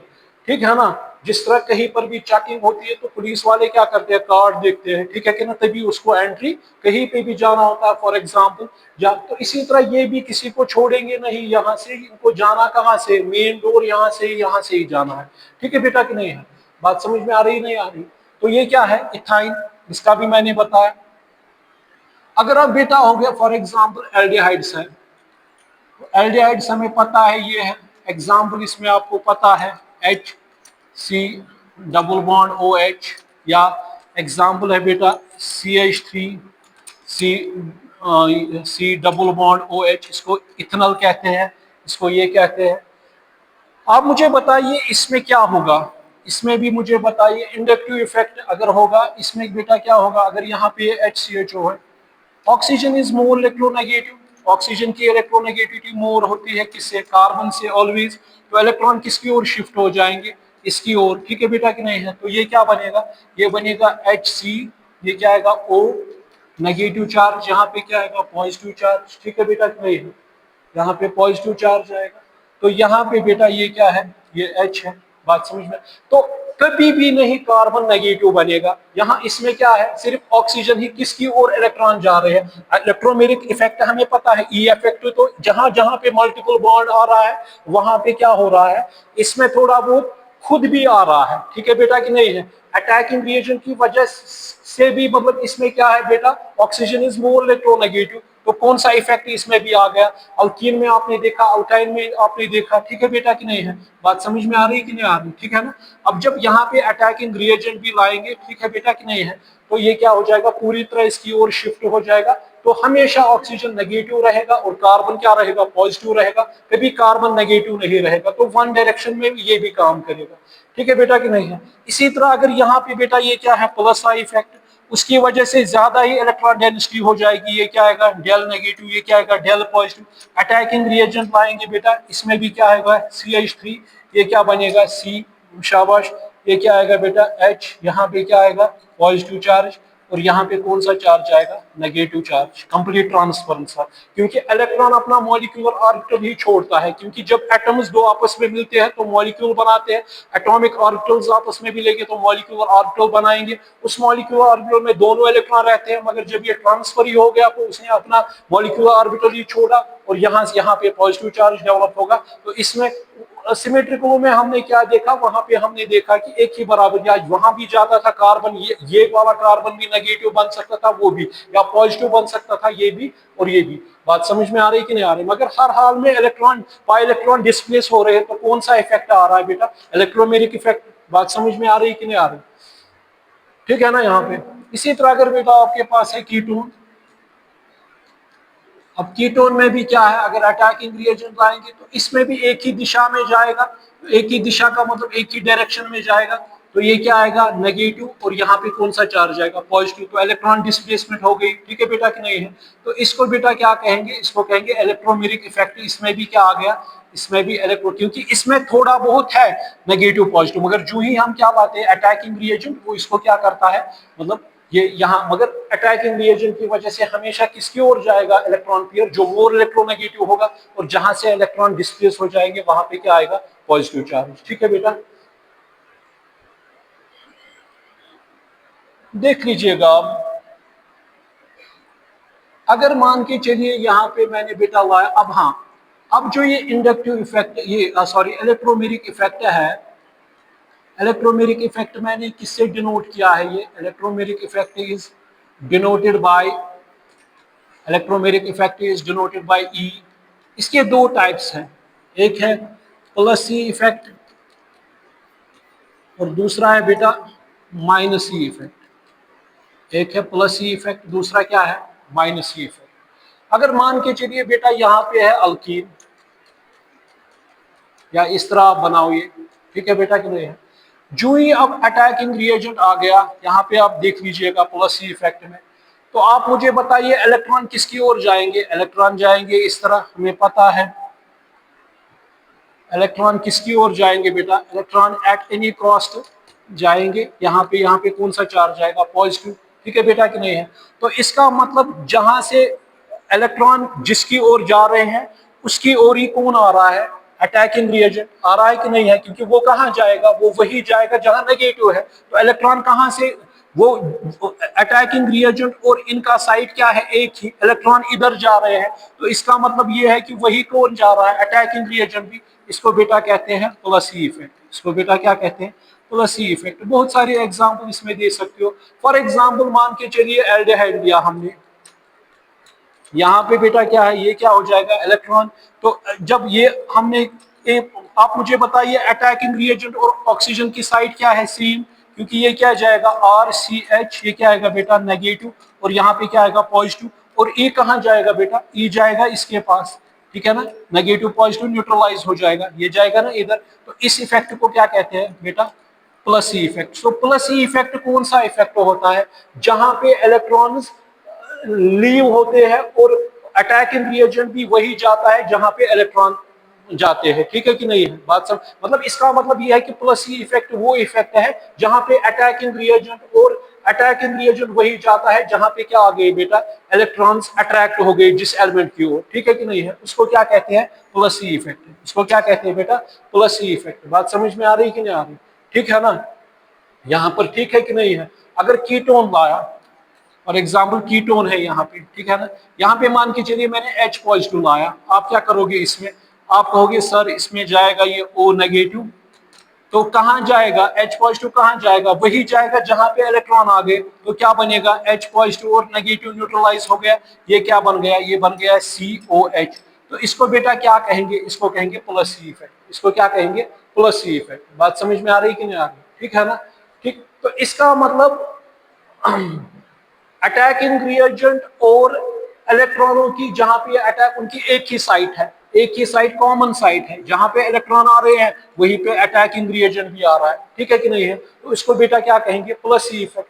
ठीक है ना। जिस तरह कहीं पर भी चेकिंग होती है, तो पुलिस वाले क्या करते हैं, कार्ड देखते हैं, ठीक है कि ना, तभी उसको एंट्री, कहीं पे भी जाना होता है फॉर एग्जाम्पल। तो इसी तरह ये भी किसी को छोड़ेंगे नहीं, यहाँ से इनको जाना कहाँ से, मेन डोर यहाँ से ही जाना है, ठीक है बेटा कि नहीं है। बात समझ में आ रही नहीं आ रही। तो ये क्या है, इथाइन, इसका भी मैंने बताया। अगर अब बेटा हो गया फॉर एग्जाम्पल एल्डिहाइड्स है, तो एल्डिहाइड्स हमें पता है ये है एग्जाम्पल, इसमें आपको पता है H C double bond OH, या एग्जाम्पल है बेटा CH3 C double bond OH, इसको इथेनॉल कहते हैं, इसको ये कहते हैं। आप मुझे बताइए इसमें क्या होगा, इसमें भी मुझे बताइए इंडक्टिव इफेक्ट अगर होगा इसमें बेटा क्या होगा, अगर यहाँ पे HCHO है, oxygen is more electronegative, oxygen की इलेक्ट्रोनेगेटिविटी मोर होती है किससे, कार्बन से ऑलवेज, तो इलेक्ट्रॉन किसकी ओर शिफ्ट हो जाएंगे, इसकी ओर, ठीक है बेटा कि नहीं है। तो ये क्या बनेगा, ये बनेगा HC, ये क्या आएगा O नेगेटिव चार्ज, यहाँ पे क्या आएगा पॉजिटिव चार्ज, ठीक है बेटा कि नहीं है, यहाँ पे पॉजिटिव चार्ज आएगा। तो यहाँ पे बेटा ये क्या है, ये H है, बात समझ में। तो कभी भी नहीं कार्बन नेगेटिव बनेगा, यहाँ इसमें क्या है, सिर्फ ऑक्सीजन ही किसकी ओर इलेक्ट्रॉन जा रहे हैं। इलेक्ट्रोमेरिक इफेक्ट हमें पता है, ई इफेक्ट, तो जहां जहां पे मल्टीपल बॉन्ड आ रहा है वहां पे क्या हो रहा है, इसमें थोड़ा बहुत खुद भी आ रहा है, ठीक है बेटा कि नहीं है। अटैकिंग रिएजेंट की वजह से भी मतलब इसमें क्या है बेटा, ऑक्सीजन इज मोर इलेक्ट्रोनेगेटिव, तो कौन सा इफेक्ट इसमें भी आ गया, अल्कीन में आपने देखा, अल्काइन में आपने देखा, ठीक है बेटा कि नहीं है, बात समझ में आ रही है कि नहीं आ रही, ठीक है ना। अब जब यहाँ पे अटैकिंग रिएजेंट भी लाएंगे, ठीक है बेटा कि नहीं है, तो ये क्या हो जाएगा, पूरी तरह इसकी ओर शिफ्ट हो जाएगा, तो हमेशा ऑक्सीजन नेगेटिव रहेगा और कार्बन क्या रहेगा, पॉजिटिव रहेगा, कभी कार्बन नेगेटिव नहीं रहेगा, तो वन डायरेक्शन में ये भी काम करेगा, ठीक है बेटा कि नहीं है। इसी तरह अगर यहाँ पे बेटा ये क्या है, प्लस आई इफेक्ट, उसकी वजह से ज्यादा ही इलेक्ट्रॉन डेंसिटी हो जाएगी, ये क्या आएगा डेल नेगेटिव, ये क्या आएगा डेल पॉजिटिव। अटैकिंग रिएजेंट लाएंगे बेटा, इसमें भी क्या आएगा CH3, ये क्या बनेगा C, शाबाश, ये क्या आएगा बेटा H, यहाँ पे क्या आएगा पॉजिटिव चार्ज, और यहाँ पे कौन सा चार्ज आएगा, नेगेटिव चार्ज, कंप्लीट ट्रांसफरेंस है, क्योंकि इलेक्ट्रॉन अपना मॉलिक्यूलर ऑर्बिटल ही छोड़ता है, क्योंकि जब एटम्स दो आपस में मिलते हैं तो मॉलिक्यूल बनाते हैं, एटॉमिक ऑर्बिटल्स आपस में भी लेंगे तो मॉलिक्यूलर ऑर्बिटल बनाएंगे, उस मॉलिक्यूलर ऑर्बिटल में दोनों इलेक्ट्रॉन रहते हैं, मगर जब ये ट्रांसफर ही हो गया तो उसने अपना मॉलिक्यूलर ऑर्बिटल ही छोड़ा और यहाँ से यहाँ पे पॉजिटिव चार्ज डेवलप होगा। तो इसमें सिमेट्रिकल में हमने क्या देखा, वहां पे हमने देखा कि एक ही बराबर, या वहां भी जाता था कार्बन, ये वाला कार्बन भी नेगेटिव बन सकता था, वो भी, या पॉजिटिव बन सकता था, ये भी और ये भी, बात समझ में आ रही कि नहीं आ रही। मगर हर हाल में इलेक्ट्रॉन बाय इलेक्ट्रॉन डिस्प्लेस हो रहे हैं, तो कौन सा इफेक्ट आ रहा है बेटा, इलेक्ट्रोमेरिक इफेक्ट, बात समझ में आ रही कि नहीं आ रही, ठीक है ना यहाँ पे। इसी तरह अगर बेटा आपके पास है कीटोन, अब कीटोन में भी क्या है, अगर अटैकिंग रिएजेंट लाएंगे तो इसमें भी एक ही दिशा में जाएगा, तो एक ही दिशा का मतलब एक ही डायरेक्शन में जाएगा, तो ये क्या आएगा नेगेटिव, और यहाँ पे कौन सा चार्ज आएगा पॉजिटिव, तो इलेक्ट्रॉन डिस्प्लेसमेंट हो गई, ठीक है बेटा कि नहीं है। तो इसको बेटा क्या कहेंगे, इसको कहेंगे इलेक्ट्रोमेरिक इफेक्ट। इसमें भी क्या आ गया, इसमें भी इलेक्ट्रो, क्योंकि इसमें थोड़ा बहुत है नेगेटिव पॉजिटिव, मगर जो ही हम क्या लाते हैं अटैकिंग रिएजेंट, वो इसको क्या करता है, मतलब ये यहाँ, मगर अटैकिंग रिएजेंट की वजह से हमेशा किसकी ओर जाएगा, इलेक्ट्रॉन पेयर जो मोर इलेक्ट्रोनेगेटिव होगा, और जहां से इलेक्ट्रॉन डिस्प्लेस हो जाएंगे वहां पे क्या आएगा, पॉजिटिव चार्ज, ठीक है बेटा। देख लीजिएगा अब, अगर मान के चलिए यहाँ पे मैंने बेटा लाया, अब हाँ, अब जो ये इंडक्टिव इफेक्ट, ये सॉरी इलेक्ट्रोमेरिक इफेक्ट है, इलेक्ट्रोमेरिक इफेक्ट मैंने किससे डिनोट किया है, ये electromeric effect is denoted by, electromeric effect is denoted by E. इसके दो टाइप्स हैं, एक है प्लस ई इफेक्ट और दूसरा है बेटा माइनस ई इफेक्ट। एक है प्लस ई इफेक्ट, दूसरा क्या है माइनस ई इफेक्ट। अगर मान के चलिए बेटा यहाँ पे है अल्कीन, या इस तरह आप बनाओ ये, ठीक है बेटा कि नहीं है। जो ही अब अटैकिंग रिएजेंट आ गया, यहाँ पे आप देख लीजिएगा प्लस ई इफेक्ट में, तो आप मुझे बताइए इलेक्ट्रॉन किसकी ओर जाएंगे, इलेक्ट्रॉन जाएंगे इस तरह, हमें पता है इलेक्ट्रॉन किसकी ओर जाएंगे बेटा, इलेक्ट्रॉन एट एनी कॉस्ट जाएंगे, यहाँ पे कौन सा चार्ज आएगा पॉजिटिव, ठीक है बेटा कि नहीं है। तो इसका मतलब जहां से इलेक्ट्रॉन जिसकी ओर जा रहे हैं उसकी ओर ही कौन आ रहा है, अटैकिंग रिएजेंट आ रहा है कि नहीं है, क्योंकि वो कहाँ जाएगा, वो वही जाएगा जहां नेगेटिव है। तो इलेक्ट्रॉन कहाँ से, वो अटैकिंग रिएजेंट और इनका साइड क्या है एक ही, इलेक्ट्रॉन इधर जा रहे हैं, तो इसका मतलब ये है कि वही कौन जा रहा है, अटैकिंग रिएजेंट भी। इसको बेटा कहते हैं प्लस ई इफेक्ट, इसको बेटा क्या कहते हैं, प्लस ई इफेक्ट। बहुत सारे एग्जांपल इसमें दे सकते हो। फॉर एग्जांपल मान के चलिए एल्डिहाइड लिया हमने, यहाँ पे बेटा क्या है, ये क्या हो जाएगा इलेक्ट्रॉन, तो जब ये हमने आप मुझे बताइए अटैकिंग रिएजेंट और ऑक्सीजन की साइड क्या है, सेम, क्योंकि ये क्या जाएगा RCH, ये क्या आएगा बेटा नेगेटिव, और यहाँ पे क्या आएगा पॉजिटिव, और E कहाँ जाएगा बेटा, E जाएगा इसके पास, ठीक है ना, नेगेटिव पॉजिटिव न्यूट्रलाइज हो जाएगा, ये जाएगा ना इधर। तो इस इफेक्ट को क्या कहते हैं बेटा, प्लस ई इफेक्ट। तो प्लस ई इफेक्ट कौन सा इफेक्ट होता है, जहां पे इलेक्ट्रॉन्स लीव होते हैं और अटैकिंग रिएजेंट भी वही जाता है जहां पे इलेक्ट्रॉन जाते हैं, ठीक है कि नहीं है बात सब। मतलब इसका मतलब यह है कि प्लस ई इफेक्ट वो इफेक्ट है जहां पे अटैकिंग रिएजेंट, और अटैकिंग रिएजेंट वही जाता है जहां पे क्या आ गए बेटा, इलेक्ट्रॉन्स अट्रैक्ट हो गए जिस एलिमेंट की ओर, ठीक है कि नहीं है, उसको क्या कहते हैं, प्लस ई इफेक्ट। उसको क्या कहते हैं बेटा, प्लस ई इफेक्ट। बात समझ में आ रही कि नहीं आ रही, ठीक है ना, यहां पर ठीक है कि नहीं है। अगर कीटोन लाया, फॉर एग्जाम्पल कीटोन है यहाँ पे, ठीक है ना, यहाँ पे मान के चलिए मैंने H पॉजिटिव लाया, आप क्या करोगे इसमें, आप कहोगे सर इसमें जाएगा ये O नेगेटिव, तो कहाँ जाएगा H पॉजिटिव, कहाँ जाएगा, वही जाएगा जहां पे इलेक्ट्रॉन आ गए, तो क्या बनेगा H पॉजिटिव और नेगेटिव न्यूट्रलाइज हो गया, ये क्या बन गया, ये बन गया COH। तो इसको बेटा क्या कहेंगे, इसको कहेंगे प्लस ई इफेक्ट, इसको क्या कहेंगे, प्लस ई इफेक्ट। बात समझ में आ रही कि नहीं आ रही, ठीक है ना, ठीक। तो इसका मतलब अटैकिंग रिएजेंट और इलेक्ट्रॉनों की जहां पे अटैक, उनकी एक ही साइट है, एक ही साइट, कॉमन साइट है, जहां पे इलेक्ट्रॉन आ रहे हैं वहीं पे अटैकिंग रिएजेंट भी आ रहा है, ठीक है कि नहीं है। तो इसको बेटा क्या कहेंगे, plus E effect.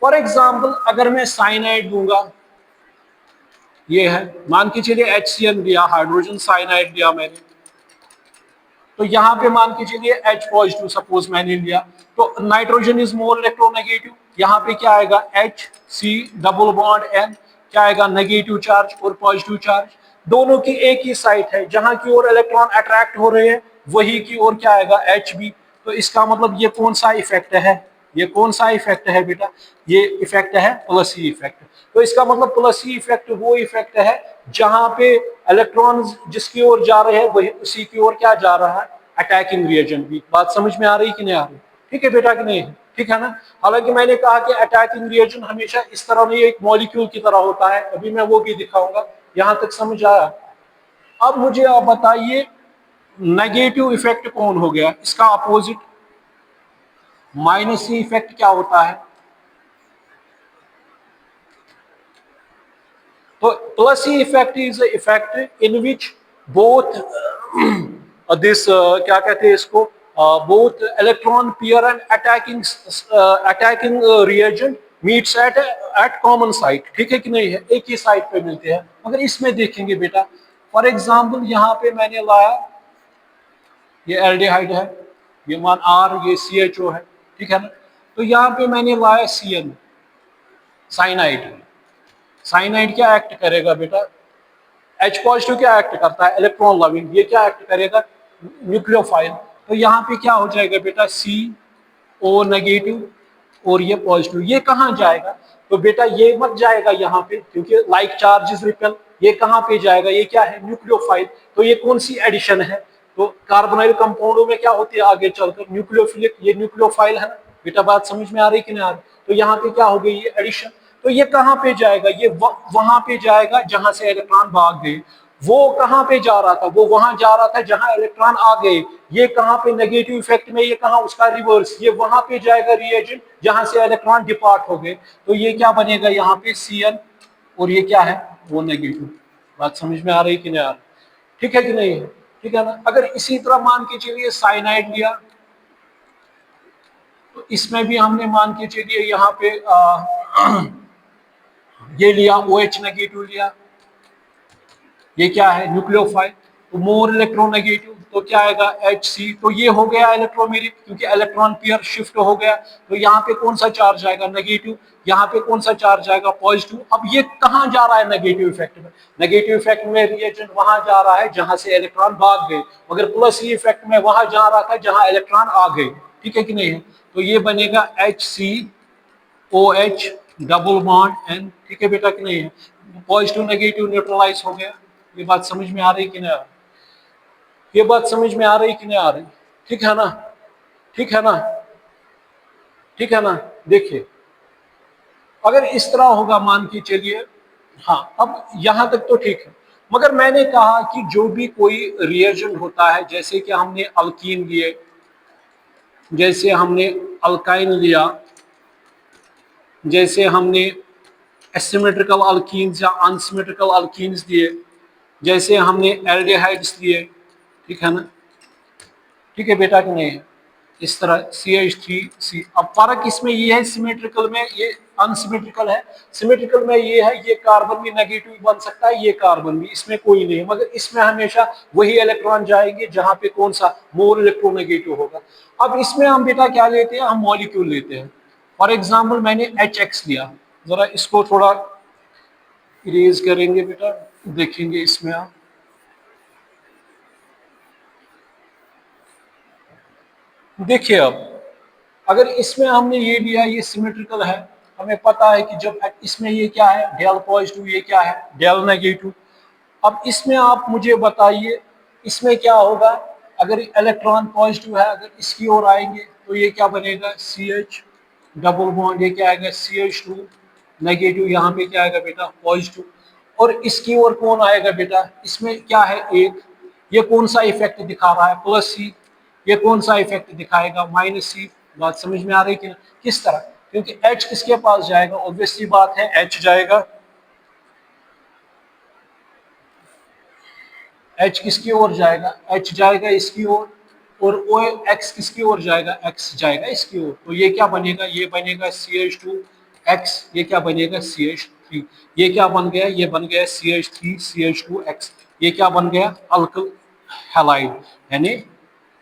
For example अगर मैं साइनाइड दूंगा, ये है, मान के चलिए HCl दिया, हाइड्रोजन साइनाइड दिया मैंने, तो यहाँ पे मान के चलिए H पॉजिटिव सपोज मैंने लिया, तो नाइट्रोजन इज मोर इलेक्ट्रोनेगेटिव, यहाँ पे क्या आएगा HC डबल बॉन्ड N, क्या आएगा नेगेटिव चार्ज और पॉजिटिव चार्ज, दोनों की एक ही साइट है, जहां की ओर इलेक्ट्रॉन अट्रैक्ट हो रहे हैं वही की ओर क्या आएगा HB। तो इसका मतलब ये कौन सा इफेक्ट है, ये कौन सा इफेक्ट है बेटा, ये इफेक्ट है प्लस ई इफेक्ट। तो इसका मतलब प्लस ई इफेक्ट वो इफेक्ट है जहां पे इलेक्ट्रॉन्स जिसकी ओर जा रहे हैं वही उसी की ओर क्या जा रहा है, अटैकिंग रिएजेंट भी। बात समझ में आ रही कि नहीं आ रही, ठीक है बेटा कि नहीं है, ठीक है ना। हालांकि मैंने कहा कि अटैकिंग रिएजेंट हमेशा इस तरह नहीं, एक मॉलिक्यूल की तरह होता है, अभी मैं वो भी दिखाऊंगा, यहां तक समझ आया। अब मुझे आप बताइए नेगेटिव इफेक्ट कौन हो गया, इसका अपोजिट माइनस ई इफेक्ट क्या होता है। तो plus E effect is effect in which both this क्या कहते हैं इसको, both electron pair and attacking reagent meets eight common site, ठीक है कि नहीं है, एक ही साइट पे मिलते हैं। अगर इसमें देखेंगे बेटा, फॉर एग्जांपल यहाँ पे मैंने लाया, ये एल्डिहाइड है, ये मान R, ये CHO है, ठीक है ना, तो यहाँ पे मैंने लाया CN साइनाइड। साइनाइड क्या एक्ट करेगा बेटा, H पॉजिटिव क्या एक्ट करता है, इलेक्ट्रॉन लविंग, ये क्या एक्ट करेगा, न्यूक्लियोफाइल। तो यहाँ पे क्या हो जाएगा बेटा, CO नेगेटिव और ये पॉजिटिव, ये कहाँ जाएगा, तो बेटा ये मत जाएगा यहाँ पे, क्योंकि लाइक चार्ज इज रिपेल, ये कहाँ पे जाएगा, ये क्या है, न्यूक्लियोफाइल। तो ये कौन सी एडिशन है, तो कार्बोनाइल कंपाउंडों में क्या होती है आगे चलकर, न्यूक्लियोफिलिक, ये न्यूक्लियोफाइल है ना बेटा। बात समझ में आ रही कि नहीं आ रही, तो यहाँ पे क्या हो गई, ये एडिशन। तो ये कहाँ पे जाएगा, ये वहां पे जाएगा जहां से इलेक्ट्रॉन भाग गए। वो कहाँ पे जा रहा था, वो वहां जा रहा था जहां इलेक्ट्रॉन आ गए। ये कहाँ पे नेगेटिव इफेक्ट में, ये कहाँ उसका रिवर्स, ये वहां पे जाएगा रिएजेंट जहां से इलेक्ट्रॉन डिपार्ट हो गए। तो ये क्या बनेगा यहाँ पे Cn, और ये क्या है, वो नेगेटिव। बात समझ में आ रही कि नहीं आ रही, ठीक है कि नहीं है, ठीक है ना। अगर इसी तरह मान के चलिए साइनाइड लिया, तो इसमें भी हमने मान के चलिए यहाँ पे ये लिया OH नेगेटिव लिया, ये क्या है, न्यूक्लियोफाइल, तो मोर इलेक्ट्रोनेगेटिव, तो क्या आएगा HC। तो ये हो गया इलेक्ट्रोमेरिक, क्योंकि इलेक्ट्रॉन पेयर शिफ्ट हो गया। तो यहाँ पे कौन सा चार्ज आएगा, नेगेटिव, यहाँ पे कौन सा चार्ज आएगा, पॉजिटिव। अब ये कहाँ जा रहा है नेगेटिव इफेक्ट में, नेगेटिव इफेक्ट में रिएजेंट वहां जा रहा है जहां से इलेक्ट्रॉन भाग गए, मगर प्लस ई इफेक्ट में वहां जा रहा था जहां इलेक्ट्रॉन आ गए, ठीक है कि नहीं है। तो ये बनेगा HCOH डबल बॉन्ड N, ठीक है बेटा कि नहीं है, पॉजिटिव नेगेटिव न्यूट्रलाइज हो गया। ये बात समझ में आ रही कि नहीं आ रही, ये बात समझ में आ रही कि नहीं आ रही, ठीक है ना, ठीक है ना, ठीक है ना। देखिए अगर इस तरह होगा मान के चलिए, हाँ अब यहां तक तो ठीक है। मगर मैंने कहा कि जो भी कोई रिएजेंट होता है, जैसे कि हमने अल्कीन लिए, जैसे हमने अल्काइन लिया, जैसे हमने एसिमेट्रिकल अल्कीन्स या अनसिमेट्रिकल अल्कीन्स लिए, जैसे हमने एल्डिहाइड्स लिए, ठीक है ना, ठीक है बेटा कि नहीं है, इस तरह CH3C। अब फर्क इसमें ये है, सिमेट्रिकल में ये अनसिमेट्रिकल है, सिमेट्रिकल में ये है, ये कार्बन भी नेगेटिव बन सकता है, ये कार्बन भी, इसमें कोई नहीं है, मगर इसमें हमेशा वही इलेक्ट्रॉन जाएंगे जहां पे कौन सा मोर इलेक्ट्रोनेगेटिव होगा। अब इसमें हम बेटा क्या लेते हैं, हम मॉलिक्यूल लेते हैं। फॉर एग्जाम्पल मैंने HX लिया, जरा इसको थोड़ा इरेज करेंगे बेटा, देखेंगे इसमें आप, देखिए अब अगर इसमें हमने ये लिया, ये सिमेट्रिकल है, हमें पता है कि जब इसमें ये क्या है, डेल पॉजिटिव, ये क्या है, डेल नेगेटिव। अब इसमें आप मुझे बताइए इसमें क्या होगा, अगर इलेक्ट्रॉन पॉजिटिव है, अगर इसकी ओर आएंगे तो ये क्या बनेगा, CH डबल बॉन्ड, ये क्या आएगा CH2 नेगेटिव, यहाँ पे क्या आएगा बेटा पॉजिटिव, और इसकी ओर कौन आएगा बेटा, इसमें क्या है एक, ये कौन सा इफेक्ट दिखा रहा है, +C, ये कौन सा इफेक्ट दिखाएगा, -C। बात समझ में आ रही है कि ना, किस तरह, क्योंकि H किसके पास जाएगा, ऑब्वियसली बात है H जाएगा, H किसकी ओर जाएगा, H जाएगा इसकी ओर, और OX किसकी ओर जाएगा, X जाएगा इसकी ओर, तो ये क्या बनेगा, ये बनेगा CH2X, ये क्या बनेगा CH3, ये क्या बन गया, ये बन गया CH3 CH2X, ये क्या बन गया, अल्किल हैलाइड, यानी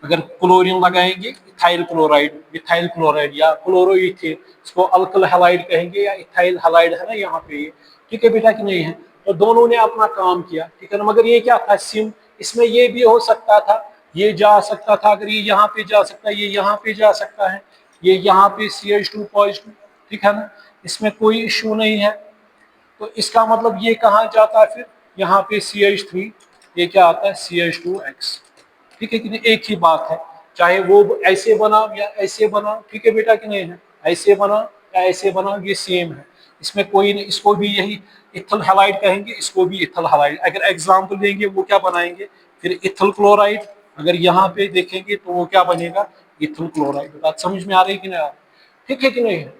अगर क्लोरीन लगाएंगे इथाइल क्लोराइड, इथाइल क्लोराइड या क्लोरोइथेन, इसको अल्किल हैलाइड कहेंगे या इथाइल हैलाइड है ना यहाँ पे ये, ठीक है बेटा कि नहीं है। तो दोनों ने अपना काम किया, ठीक है ना, मगर ये क्या था, सिम, इसमें ये भी हो सकता था, ये जा सकता था, अगर ये यहाँ पे जा सकता है, ये यहाँ पे जा सकता है, ये यहाँ पे CH2 पॉजिटिव, ठीक है ना, इसमें कोई इश्यू नहीं है। तो इसका मतलब ये कहाँ जाता है फिर, यहाँ पे CH3, ये क्या आता है CH2X, ठीक है कि नहीं, एक ही बात है, चाहे वो ऐसे बनाओ या ऐसे बनाओ, ठीक है बेटा कि नहीं है, ऐसे बनाओ या ऐसे बनाओ, ये सेम है, इसमें कोई नहीं, इसको भी यही इथल हैलाइड कहेंगे, इसको भी इथल हैलाइड, अगर एग्जाम्पल लेंगे वो क्या बनाएंगे, फिर इथल क्लोराइड, अगर यहाँ पे देखेंगे तो वो क्या बनेगा, इथल क्लोराइड। बात समझ में आ रही है कि नहीं, ठीक है कि नहीं है,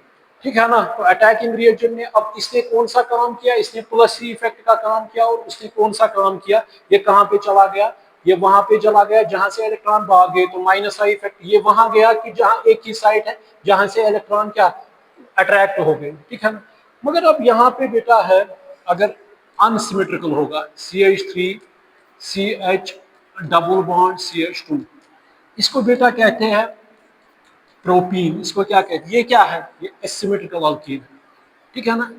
ठीक है ना। तो अटैकिंग रिएजेंट ने अब इसने कौन सा काम किया, इसने +C इफेक्ट का काम किया, और उसने कौन सा काम किया, ये कहाँ पे चला गया, ये वहां पे चला गया जहां से इलेक्ट्रॉन भाग गए, तो -I इफेक्ट, ये वहां गया कि जहां एक ही साइट है जहां से इलेक्ट्रॉन क्या अट्रैक्ट हो गए, ठीक है ना। मगर अब यहाँ पे बेटा है, अगर अनसिमेट्रिकल होगा, CH3 CH double bond CH2, इसको बेटा कहते हैं प्रोपीन, इसको क्या कहते हैं, ये क्या है, ये एसिमेट्रिकल अल्कीन है, ठीक है ना।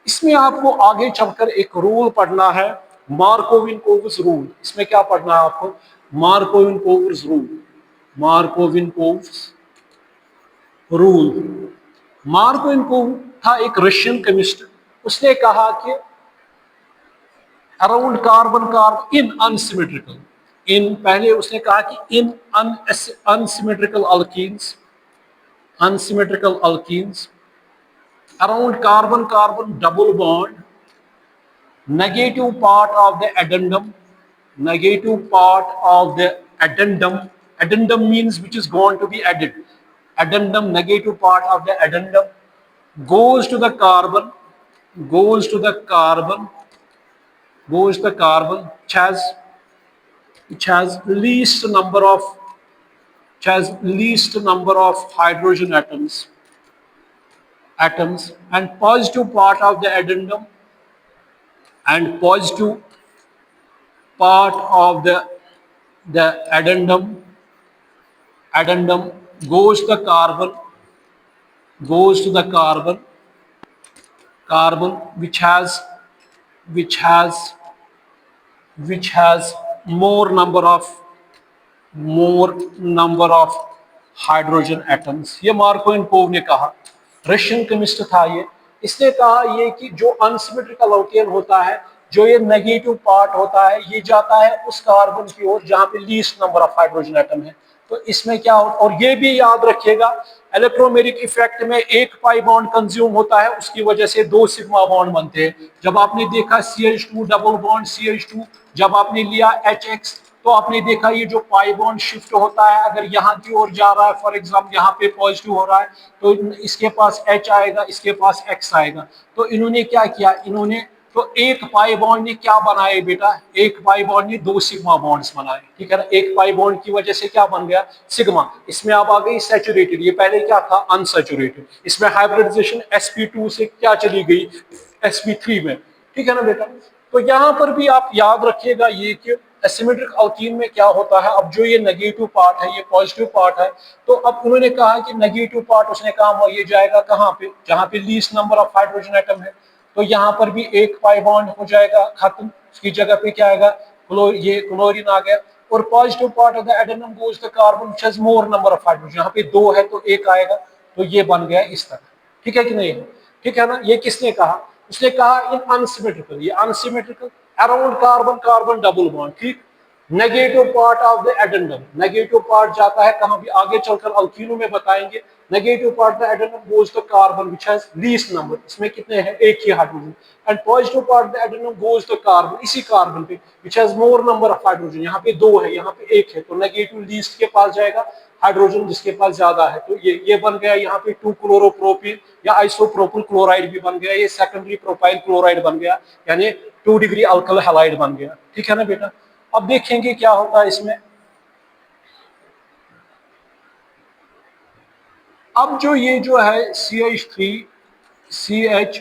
इसमें आपको आगे चलकर एक रूल पढ़ना है, मार्कोविन-कोवस रूल, इसमें क्या पढ़ना है आपको, मार्कोविन-कोवस रूल, मार्कोविन-कोवस रूल। मार्कोविन-कोव था एक रशियन केमिस्ट, उसने कहा कि around carbon carbon in unsymmetrical, in पहले उसने कहा कि in unsymmetrical alkenes, unsymmetrical alkenes around carbon carbon double bond, negative part of the addendum, negative part of the addendum, addendum means which is going to be added, addendum, negative part of the addendum goes to the carbon, goes to the carbon, goes to the carbon which has least number of, which has least number of hydrogen atoms, and positive part of the addendum, and positive part of the addendum goes to the carbon, goes to the carbon, carbon which has which has more number of hydrogen atoms. ये मार्को इनकोव ने कहा, रशियन केमिस्ट था ये, इसने कहा ये कि जो अनसिमेट्रिकल अल्केन होता है, जो ये नेगेटिव पार्ट होता है, ये जाता है उस कार्बन की ओर जहां पे least number of hydrogen atom है, तो इसमें क्या और ये भी याद रखिएगा, इलेक्ट्रोमेरिक इफेक्ट में एक पाई बॉन्ड कंज्यूम होता है, उसकी वजह से दो सिग्मा बॉन्ड बनते हैं। जब आपने देखा CH2 डबल बॉन्ड CH2, जब आपने लिया HX, तो आपने देखा ये जो पाई बॉन्ड शिफ्ट होता है, अगर यहाँ की ओर जा रहा है, फॉर एग्जाम्पल यहाँ पे पॉजिटिव हो रहा है, तो इसके पास H आएगा, इसके पास X आएगा। तो इन्होंने क्या किया, इन्होंने तो एक पाई बॉन्ड ने क्या बनाए बेटा, एक पाई बॉन्ड ने दो सिग्मा बॉन्ड्स बनाए, ठीक है ना। एक पाई बॉन्ड की वजह से क्या बन गया, सिग्मा। इसमें अब आ गई सैचुरेटेड, ये पहले क्या था, अनसैचुरेटेड। इसमें हाइब्रिडाइजेशन sp2 से क्या चली गई, sp3 में, ठीक है ना बेटा। तो यहाँ पर भी आप याद रखिएगा ये कि एसिमेट्रिक अल्कीन में क्या होता है, अब जो ये नेगेटिव पार्ट है, ये पॉजिटिव पार्ट है, तो अब उन्होंने कहा कि नेगेटिव पार्ट उसने कहा ये जाएगा कहाँ पे, जहाँ पे least number of hydrogen atom है। तो यहाँ पर भी एक पाई बॉन्ड हो जाएगा खत्म, उसकी जगह पे क्या आएगा, ये क्लोरीन आ गया। और positive part of the addendum goes the carbon which has more number of hydrogen, यहाँ पे दो है तो एक आएगा, तो ये बन गया इस तरह, ठीक है कि नहीं है, ठीक है ना। ये किसने कहा, उसने कहा इन अनसिमेट्रिकल, ये unsymmetrical around carbon carbon double bond, ठीक। Negative part of the addendum, negative part जाता है कहां भी, आगे चलकर अल्कीनों में बताएंगे। Negative part the addendum goes the carbon which has least number, इसमें कितने हैं, एक ही hydrogen. And positive part the addendum goes the carbon, इसी कार्बन पे which has more number of hydrogen, यहाँ पे दो है, यहाँ पे एक है, तो नेगेटिव लीस्ट के पास जाएगा हाइड्रोजन जिसके पास ज्यादा है। तो ये बन गया यहाँ पे 2 क्लोरोप्रोपीन या आइसोप्रोपिल क्लोराइड भी बन गया, ये सेकेंडरी प्रोपाइल क्लोराइड बन गया, यानी 2 डिग्री अल्कल हैलाइड बन गया, ठीक है ना बेटा। अब देखेंगे क्या होता है इसमें। अब जो ये जो है CH3 CH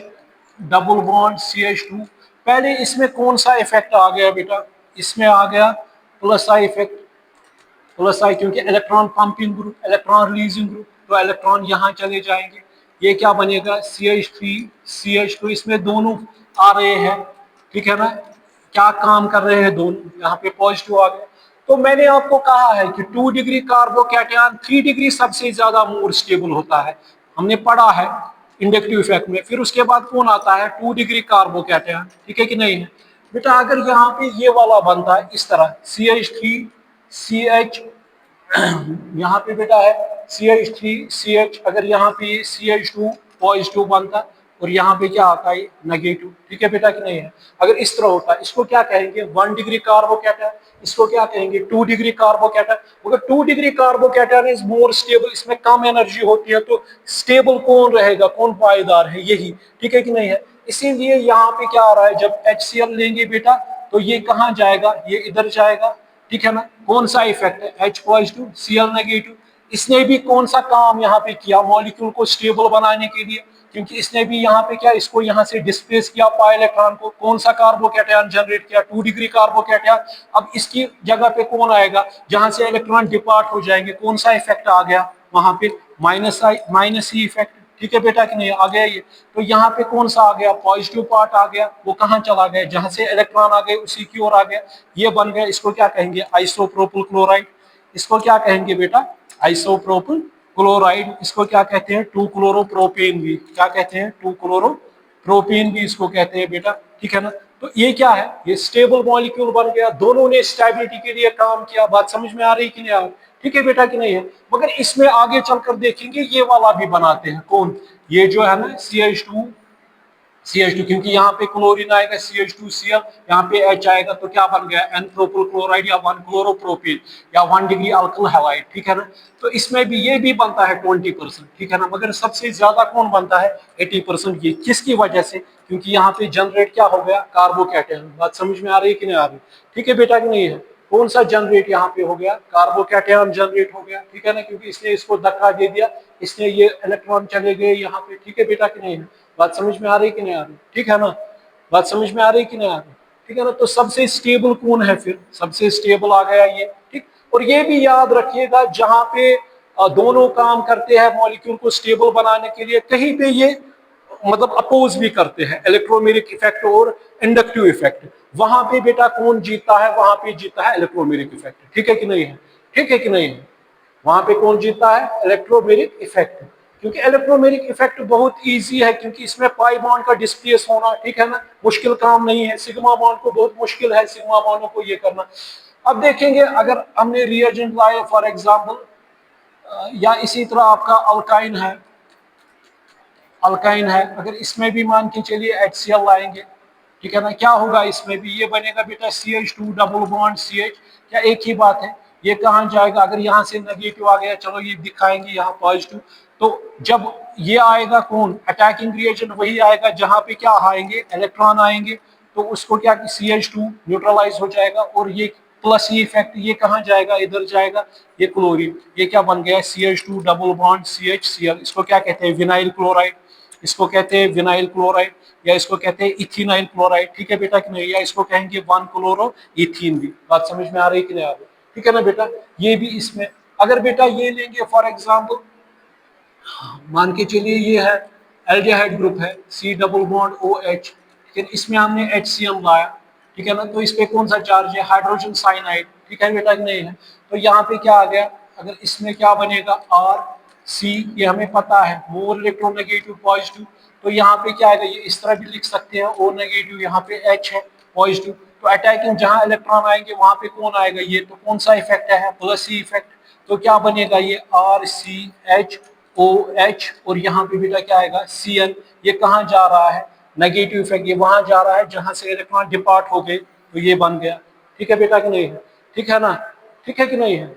double bond CH2, पहले इसमें कौन सा इफेक्ट आ गया बेटा, इसमें आ गया प्लस आई इफेक्ट, प्लस आई, क्योंकि electron pumping group, electron releasing group, तो इलेक्ट्रॉन यहाँ चले जाएंगे। ये क्या बनेगा, CH3 CH2, इसमें दोनों आ रहे हैं, ठीक है ना, क्या काम कर रहे हैं दोनों, यहाँ पे पॉजिटिव आ गया। तो मैंने आपको कहा है कि 2 डिग्री कार्बोकैटायन 3 डिग्री सबसे ज्यादा मोर स्टेबल होता है, हमने पढ़ा है इंडक्टिव इफेक्ट में। फिर उसके बाद कौन आता है, 2 डिग्री कार्बोकैटायन, ठीक है कि नहीं है बेटा। अगर यहाँ पे ये वाला बनता है इस तरह CH3 CH, यहाँ पे बेटा है CH3 CH, अगर यहाँ पे CH2 पॉजिटिव बनता और यहाँ पे क्या आता है नेगेटिव, ठीक है बेटा कि नहीं है। अगर इस तरह होता है, इसको क्या कहेंगे, 1 डिग्री कार्बोकैटायन, इसको क्या कहेंगे, 2 डिग्री कार्बोकैटायन। अगर 2 degree carbocation is more stable, इसमें कम एनर्जी होती है, तो स्टेबल कौन रहेगा, कौन पायदार है, यही, ठीक है कि नहीं है। इसीलिए यहाँ पे क्या आ रहा है, जब HCl लेंगे बेटा, तो ये कहाँ जाएगा, ये इधर जाएगा, ठीक है ना। कौन सा इफेक्ट है, H पॉजिटिव Cl नेगेटिव। इसने भी कौन सा काम यहाँ पे किया, मॉलिक्यूल को स्टेबल बनाने के लिए, क्योंकि इसने भी यहाँ पे क्या, इसको यहाँ से डिस्प्लेस किया पाई इलेक्ट्रॉन को, कौन सा कार्बोकैटायन जनरेट किया, 2 डिग्री कार्बोकैटायन। अब इसकी जगह पे कौन आएगा, जहां से इलेक्ट्रॉन डिपार्ट हो जाएंगे, कौन सा इफेक्ट आ गया वहां पे, माइनस ई इफेक्ट, ठीक है बेटा कि नहीं, आ गया ये। तो यहाँ पे कौन सा आ गया, पॉजिटिव पार्ट आ गया, वो कहाँ चला गया, जहां से इलेक्ट्रॉन आ गए उसी की ओर आ गया, ये बन गया। इसको क्या कहेंगे, आइसोप्रोपिल क्लोराइड। इसको क्या कहेंगे बेटा, आइसोप्रोपिल क्लोराइड। इसको क्या कहते हैं, 2 क्लोरोप्रोपेन भी, क्या कहते हैं, 2 क्लोरोप्रोपेन भी इसको कहते हैं बेटा, ठीक है ना। तो ये क्या है, ये स्टेबल मॉलिक्यूल बन गया, दोनों ने स्टेबिलिटी के लिए काम किया। बात समझ में आ रही कि नहीं आ रही, ठीक है बेटा कि नहीं है। मगर इसमें आगे चलकर देखेंगे ये वाला भी बनाते हैं, कौन, ये जो है ना CH2, क्योंकि यहाँ पे क्लोरीन आएगा CH2Cl, यहाँ पे H आएगा, तो क्या बन गया, N प्रोपिल क्लोराइड या 1 क्लोरोप्रोपिल या 1 डिग्री अल्किल हैलाइड, ठीक है ना। तो इसमें भी ये भी बनता है 20%, ठीक है ना। मगर सबसे ज्यादा कौन बनता है, 80%। ये किसकी वजह से, क्योंकि यहाँ पे जनरेट क्या हो गया, कार्बोकैटायन। बात समझ में आ रही है कि नहीं आ रही, ठीक है बेटा कि नहीं है। कौन सा जनरेट यहाँ पे हो गया, कार्बोकैटायन जनरेट हो गया, ठीक है ना, क्योंकि इसने इसको धक्का दे दिया, इसने ये इलेक्ट्रॉन चले गए यहाँ पे, ठीक है बेटा कि नहीं है। बात समझ में आ रही कि नहीं आ रही, ठीक है ना। बात समझ में आ रही कि नहीं आ रही, ठीक है ना। तो सबसे स्टेबल कौन है, फिर सबसे स्टेबल आ गया ये, ठीक। और ये भी याद रखिएगा, जहां पे दोनों काम करते हैं मॉलिक्यूल को स्टेबल बनाने के लिए, कहीं पे ये मतलब अपोज भी करते हैं, इलेक्ट्रोमेरिक इफेक्ट और इंडक्टिव इफेक्ट। वहां पे बेटा कौन जीतता है, वहां पे जीतता है इलेक्ट्रोमेरिक इफेक्ट, ठीक है कि नहीं है, ठीक है कि नहीं है। वहां पे कौन जीतता है, इलेक्ट्रोमेरिक इफेक्ट, क्योंकि इलेक्ट्रोमेरिक इफेक्ट बहुत इजी है, क्योंकि इसमें पाई बॉन्ड का डिस्प्लेस होना, ठीक है ना, मुश्किल काम नहीं है। सिग्मा बॉन्ड को बहुत मुश्किल है, सिग्मा बॉन्डों को ये करना। अब देखेंगे अगर हमने रिएजेंट लाए फॉर एग्जांपल, या इसी तरह आपका अल्काइन है, अगर इसमें भी मान के चलिए HCl लाएंगे, ठीक है ना, क्या होगा इसमें भी, ये बनेगा बेटा CH2 डबल बॉन्ड CH, क्या एक ही बात है। ये कहाँ जाएगा, अगर यहाँ से नेगेटिव आ गया, चलो ये दिखाएंगे यहाँ पॉजिटिव, तो जब ये आएगा कौन, अटैकिंग रिएजेंट वही आएगा जहां पे क्या आएंगे, इलेक्ट्रॉन आएंगे, तो उसको क्या CH2 न्यूट्रलाइज हो जाएगा, और ये प्लस ये इफेक्ट ये कहाँ जाएगा, इधर जाएगा, ये क्लोरीन, ये क्या बन गया CH2 डबल बॉन्ड CHCl, इसको क्या कहते हैं, विनाइल क्लोराइड, इसको कहते हैं विनाइल क्लोराइड, या इसको कहते हैं इथिनाइल क्लोराइड, ठीक है बेटा कि नहीं, या इसको कहेंगे 1 क्लोरो इथीन भी। बात समझ में आ रही कि नहीं आ रही, ठीक है ना बेटा। ये भी इसमें अगर बेटा ये लेंगे फॉर एग्जांपल, मान के चलिए ये है एल्डिहाइड ग्रुप है, C डबल बॉन्ड OH, लेकिन इसमें हमने HCl लाया, ठीक है ना, तो इस पे कौन सा चार्ज है, हाइड्रोजन साइनाइड, ठीक है बेटा कि नहीं है, तो यहाँ पे क्या आ गया, अगर इसमें क्या बनेगा RC, ये हमें पता है मोर इलेक्ट्रोनेगेटिव पॉजिटिव, तो यहाँ पे क्या आएगा, ये इस तरह भी लिख सकते हैं O नेगेटिव, यहाँ पे H है पॉजिटिव, तो अटैकिंग जहां इलेक्ट्रॉन आएंगे वहां पे कौन आएगा, ये तो कौन सा इफेक्ट है, प्लस ही इफेक्ट, तो क्या बनेगा ये RCHOH, और यहाँ पे बेटा क्या आएगा Cl, ये कहाँ जा रहा है, नेगेटिव इफेक्ट ये वहां जा रहा है जहां से इलेक्ट्रॉन डिपार्ट हो गए, तो ये बन गया, ठीक है बेटा कि नहीं है, ठीक है ना, ठीक है कि नहीं है,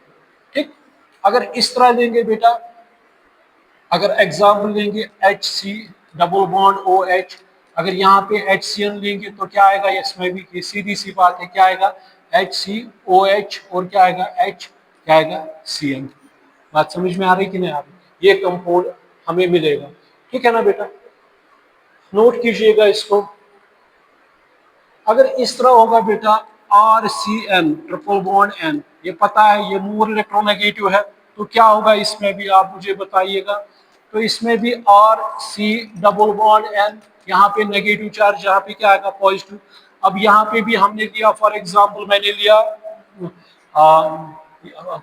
ठीक। अगर इस तरह लेंगे बेटा, अगर एग्जाम्पल लेंगे HC डबल बॉन्ड OH, अगर यहाँ पे HCl लेंगे तो क्या आएगा, इसमें भी ये सीधी सी बात है, क्या आएगा HCOH, और क्या आएगा H, क्या आएगा Cl। बात समझ में आ रही कि नहीं आ रही, ये कंपाउंड हमें मिलेगा, ठीक है ना बेटा, नोट कीजिएगा इसको। अगर इस तरह होगा बेटा RCN ट्रिपल बॉन्ड N, ये पता है ये मोर इलेक्ट्रोनेगेटिव है, तो क्या होगा इसमें भी आप मुझे बताइएगा, तो इसमें भी RC डबल बॉन्ड N, यहाँ पे नेगेटिव चार्ज, यहाँ पे क्या आएगा पॉजिटिव। अब यहाँ पे भी हमने लिया फॉर एग्जांपल, मैंने लिया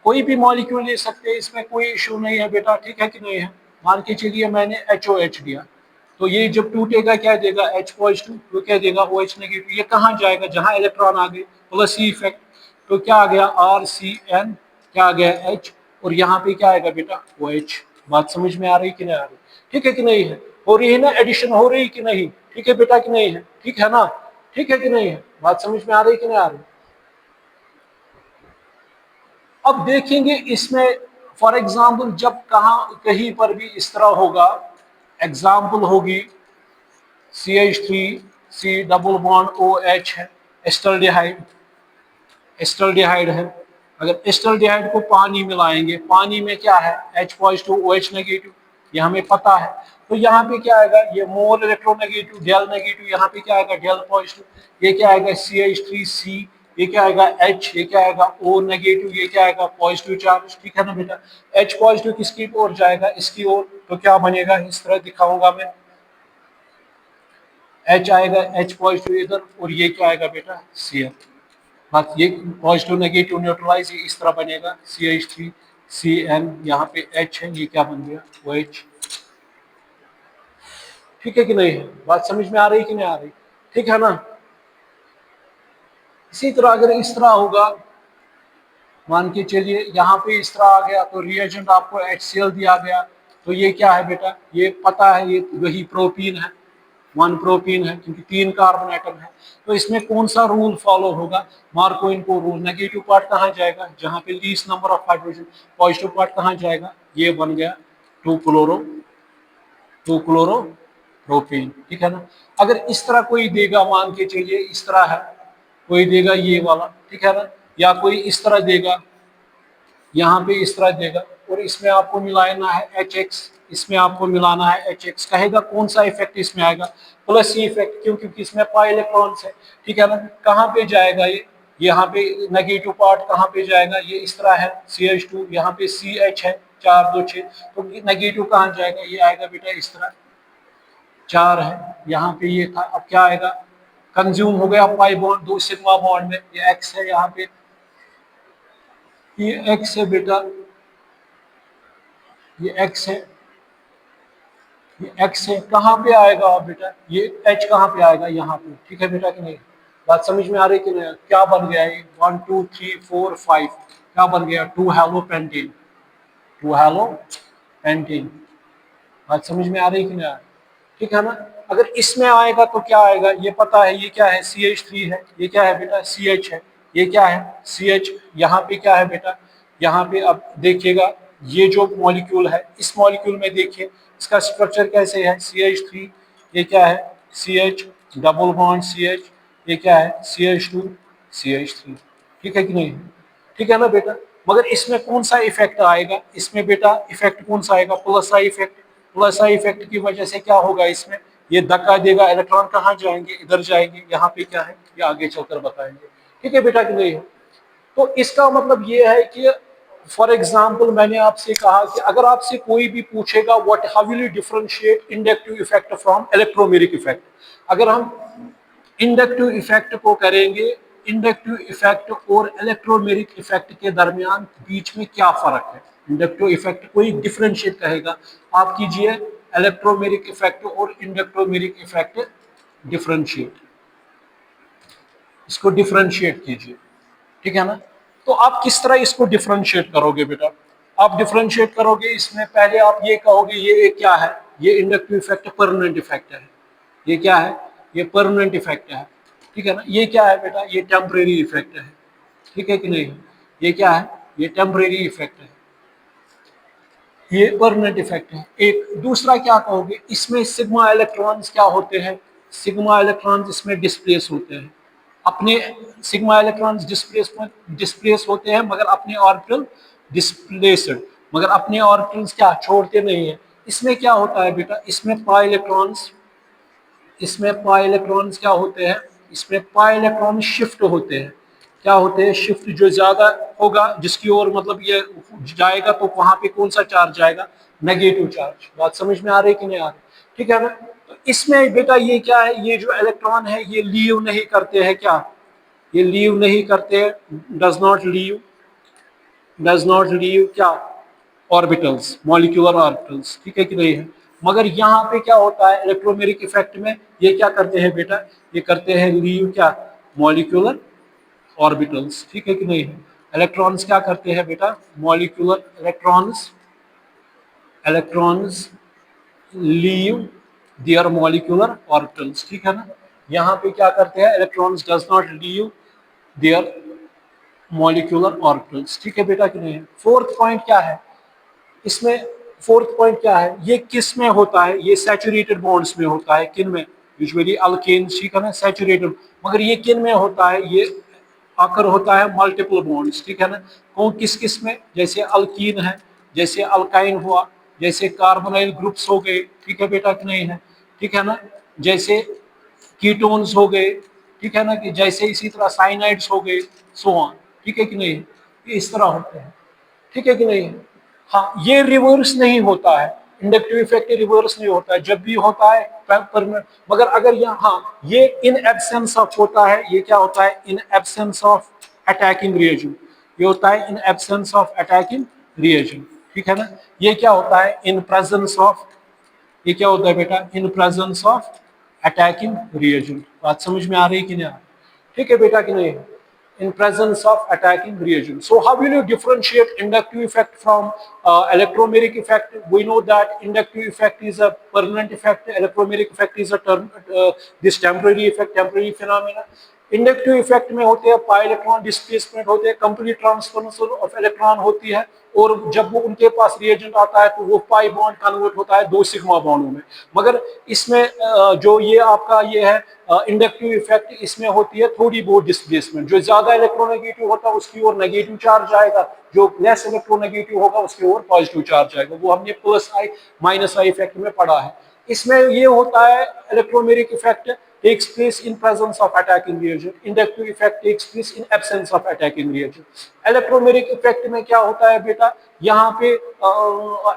कोई भी मॉलिक्यूल ले सकते हैं, इसमें कोई इशू नहीं है बेटा, ठीक है कि नहीं है। मान के चलिए मैंने HOH लिया, तो ये जब टूटेगा क्या देगा, H पॉजिटिव, तो क्या देगा OH नेगेटिव, ये कहाँ जाएगा, जहां इलेक्ट्रॉन आ गए, प्लस ही इफेक्ट, तो क्या आ गया RCN, क्या आ गया H, और यहाँ पे क्या आएगा बेटा OH। बात समझ में आ रही कि नहीं आ रही, ठीक है कि नहीं है, हो रही है ना, एडिशन हो रही कि नहीं, ठीक है बेटा कि नहीं है, ठीक है ना, ठीक है कि नहीं है, बात समझ में आ रही कि नहीं आ रही। अब देखेंगे इसमें फॉर एग्जाम्पल, जब कहीं पर भी इस तरह होगा, एग्जाम्पल होगी CH3C डबल बॉन्ड OH है, एस्टल्डिहाइड, एस्टल्डिहाइड है, अगर एस्टल्डिहाइड को पानी मिलाएंगे, पानी में क्या है H पॉजिटिव OH नेगेटिव, ये हमें पता है, तो यहाँ पे क्या आएगा, ये मोर इलेक्ट्रोनेगेटिव डेल नेगेटिव, यहाँ पे क्या आएगा डेल पॉजिटिव, ये क्या आएगा CH3C, ये क्या आएगा H, ये क्या आएगा O नेगेटिव, ये क्या आएगा पॉजिटिव चार्ज, ठीक है ना बेटा। H पॉजिटिव किसकी ओर जाएगा, इसकी ओर, तो क्या बनेगा, इस तरह दिखाऊंगा मैं, H आएगा H पॉजिटिव इधर, और ये क्या आएगा बेटा Cl, बात ये पॉजिटिव नेगेटिव न्यूट्रलाइज इस तरह बनेगा CH3CN, यहाँ पे H है, ये क्या बन गया OH, ठीक है कि नहीं है, बात समझ में आ रही कि नहीं आ रही, ठीक है ना। इसी तरह अगर इस तरह होगा, मान के चलिए यहाँ पे इस तरह आ गया, तो रिएजेंट आपको HCl दिया गया, तो ये क्या है बेटा, ये पता है ये वही प्रोपीन है, 1 प्रोपीन है, क्योंकि 3 कार्बन एटम है, तो इसमें कौन सा रूल फॉलो होगा, मार्कोइनको रूल, नेगेटिव पार्ट कहाँ जाएगा, जहाँ पे least number of hydrogen, positive part कहाँ जाएगा, ये बन गया 2 क्लोरो प्रोपीन, ठीक है ना। अगर इस तरह कोई देगा, मान के चलिए इस तरह है, कोई देगा ये वाला, ठीक है ना, या कोई इस तरह देगा, यहाँ पे इस तरह देगा, और इसमें आपको मिलाना है HX, इसमें आपको मिलाना है HX, कहेगा कौन सा इफेक्ट इसमें आएगा, प्लस ही इफेक्ट, क्यों, क्योंकि इसमें पाई इलेक्ट्रॉन्स है, ठीक है ना। कहाँ पे जाएगा ये, यहाँ पे नेगेटिव पार्ट कहाँ पे जाएगा, ये इस तरह है CH2, यहाँ पे CH है 4 2 6, तो नेगेटिव कहाँ जाएगा, ये आएगा बेटा इस तरह 4 है, यहाँ पे ये था, अब क्या आएगा, कंज्यूम हो गया पाई बॉन्ड, 2 सिग्मा बॉन्ड में, ये X है, यहाँ पे ये X है बेटा, ये X है, ये X है, कहाँ पे आएगा बेटा, ये H कहाँ पे आएगा, यहाँ पे, ठीक है बेटा कि नहीं, बात समझ में आ रही कि नहीं? क्या बन गया है? 1 2 3 4 5 क्या बन गया? 2 हेलोपेंटेन, 2 हेलोपेंटेन। बात समझ में आ रही कि नहीं आ रही? ठीक है ना? अगर इसमें आएगा तो क्या आएगा? ये पता है, ये क्या है? CH3 है। ये क्या है बेटा? CH है। ये क्या है? CH। यहाँ पे क्या है बेटा? यहाँ पे अब देखिएगा, ये जो मॉलिक्यूल है, इस मॉलिक्यूल में देखिए इसका स्ट्रक्चर कैसे है? CH3। ये क्या है? CH double bond CH। ये क्या है? CH2 CH3। ठीक है कि नहीं? ठीक है ना बेटा? मगर इसमें कौन सा इफेक्ट आएगा? इसमें बेटा इफेक्ट कौन सा आएगा? Plus I effect. Plus I effect की वजह से क्या होगा? इसमें ये धक्का देगा, इलेक्ट्रॉन कहाँ जाएंगे? इधर जाएंगे। यहाँ पे क्या है? ये आगे चलकर बताएंगे। ठीक है बेटा कि नहीं है? तो इसका मतलब ये है कि फॉर एग्जाम्पल मैंने आपसे कहा कि अगर आपसे कोई भी पूछेगा what how will you differentiate inductive effect from electromeric effect, अगर हम इंडक्टिव इफेक्ट को करेंगे, इंडक्टिव इफेक्ट और इलेक्ट्रोमेरिक इफेक्ट के दरमियान बीच में क्या फर्क है? इंडक्टिव इफेक्ट को ही डिफरेंशिएट कहेगा। आप कीजिए इलेक्ट्रोमेरिक इफेक्ट और इंडक्ट्रोमेरिक इफेक्ट डिफरेंशिएट, इसको डिफरेंशिएट कीजिए। ठीक है ना? तो आप किस तरह इसको डिफरेंशिएट करोगे बेटा? आप डिफरेंशिएट करोगे, इसमें पहले आप ये कहोगे ये क्या है? ये इंडक्टिव इफेक्ट परमानेंट इफेक्ट है। ये क्या है? ये परमानेंट इफेक्ट है। ठीक है ना? ये क्या है बेटा? ये टेम्परेरी इफेक्ट है। ठीक है कि नहीं? ये क्या है? ये टेम्परेरी इफेक्ट है। ये परमानेंट इफेक्ट है। एक दूसरा क्या कहोगे? इसमें सिग्मा इलेक्ट्रॉन्स क्या होते हैं? सिग्मा इलेक्ट्रॉन्स इसमें डिस्प्लेस होते हैं। अपने सिग्मा इलेक्ट्रॉन्स डिस्प्लेस होते हैं, मगर अपने ऑर्बिटल डिस्प्लेस्ड, मगर अपने ऑर्बिटल्स क्या छोड़ते नहीं है। इसमें क्या होता है बेटा? इसमें पाई इलेक्ट्रॉन्स, इसमें पाई इलेक्ट्रॉन्स क्या होते हैं? इसमें पाई इलेक्ट्रॉन शिफ्ट होते हैं। क्या होते हैं? शिफ्ट। जो ज्यादा होगा जिसकी ओर मतलब ये जाएगा तो वहां पे कौन सा चार्ज जाएगा? Negative charge. बात समझ में आ रही कि नहीं आ रही? ठीक है ना? तो इसमें बेटा ये क्या है? ये जो इलेक्ट्रॉन है ये लीव नहीं करते हैं। क्या ये लीव नहीं करते? डज नॉट लीव क्या? Orbitals, molecular orbitals. ठीक है कि नहीं है? मगर यहाँ पे क्या होता है इलेक्ट्रोमेरिक इफेक्ट में? ये क्या करते हैं बेटा? ये करते हैं लीव क्या? Molecular orbitals. ठीक है कि नहीं है? इलेक्ट्रॉन्स क्या करते हैं बेटा? Molecular electrons, electrons leave their molecular orbitals. ठीक है ना? यहाँ पे क्या करते हैं? Electrons does not leave their molecular orbitals. ठीक है बेटा कि नहीं है? फोर्थ पॉइंट क्या है इसमें? फोर्थ पॉइंट क्या है? ये किस में होता है? ये सैचुरेटेड बॉन्ड्स में होता है। किन में? Usually alkanes. ठीक है ना? सैचुरेटेड। मगर ये किन में होता है? ये आकर होता है मल्टीपल बॉन्ड्स। ठीक है ना? कौन किस किस में? जैसे अल्कीन है, जैसे अल्काइन हुआ, जैसे कार्बोनाइल ग्रुप्स हो गए। ठीक है बेटा कि नहीं है? ठीक है ना? जैसे कीटोन्स हो गए। ठीक है ना? कि जैसे इसी तरह साइनाइड्स हो गए, सो ऑन। ठीक है कि नहीं? ये इस तरह होते हैं। ठीक है कि नहीं? हाँ, ये रिवर्स नहीं होता है। इंडक्टिव इफेक्ट रिवर्स नहीं होता है। जब भी होता है परमानेंट। मगर अगर यहाँ, हाँ, ये इन एब्सेंस ऑफ होता है। ये क्या होता है? In absence of attacking reagent. ये होता है in absence of attacking reagent. ठीक है ना? ये क्या होता है? इन प्रेजेंस ऑफ, ये क्या होता है बेटा? In presence of attacking reagent. बात समझ में आ रही है कि नहीं आ रही? ठीक है बेटा कि नहीं? in presence of attacking reagent. So how will you differentiate inductive effect from electromeric effect? We know that inductive effect is a permanent effect, electromeric effect is a this temporary effect, temporary phenomena. Inductive effect में होते हैं पाई इलेक्ट्रॉन डिस्प्लेसमेंट होते हैं, कंप्लीट ट्रांसफर ऑफ इलेक्ट्रॉन होती है, और जब वो उनके पास रिएजेंट आता है तो वो पाई बॉन्ड कन्वर्ट होता है 2 सिग्मा बॉन्डों में। मगर इसमें जो ये आपका ये है इंडक्टिव इफेक्ट, इसमें होती है थोड़ी बहुत डिस्प्लेसमेंट। जो ज्यादा इलेक्ट्रोनेगेटिव होता है उसकी ओर नेगेटिव चार्ज आएगा, जो लेस इलेक्ट्रोनेगेटिव होगा उसकी ओर पॉजिटिव चार्ज आएगा। वो हमने plus I minus I effect में पढ़ा है। इसमें ये होता है electromeric effect takes place in presence of attacking reagent, inductive effect takes place in absence of attacking reagent. Electromeric effect में क्या होता है बेटा? यहाँ पे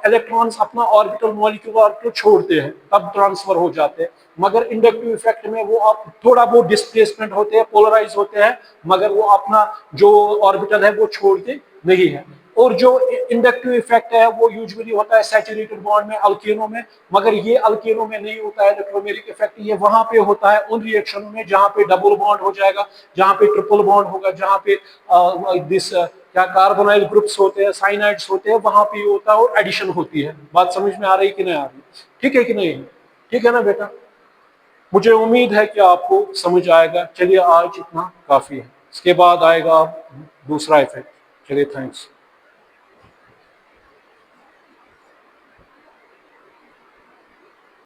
इलेक्ट्रॉन्स अपना ऑर्बिटल मॉलिक्यूलर ऑर्बिटल छोड़ते हैं तब ट्रांसफर हो जाते हैं। मगर इंडक्टिव इफेक्ट में वो आप थोड़ा बहुत डिस्प्लेसमेंट होते हैं, पोलराइज होते हैं, मगर वो अपना जो ऑर्बिटल है वो छोड़ते नहीं है। और जो इंडक्टिव इफेक्ट है वो यूजुअली होता है सैचुरेटेड बॉन्ड में, अल्केनों में, मगर ये अल्केनों में नहीं होता है इलेक्ट्रोमेरिक इफेक्ट। ये वहां पे होता है उन रिएक्शनों में जहां पे डबल बॉन्ड हो जाएगा, जहां पे ट्रिपल बॉन्ड होगा, जहां पे दिस क्या कार्बोनाइल ग्रुप्स होते हैं, साइनाइड्स होते हैं, वहां पे होता है और एडिशन होती है। बात समझ में आ रही कि नहीं आ रही? ठीक है कि नहीं? ठीक है ना बेटा? मुझे उम्मीद है कि आपको समझ आएगा। चलिए आज इतना काफी है, इसके बाद आएगा दूसरा इफेक्ट। चलिए थैंक्स।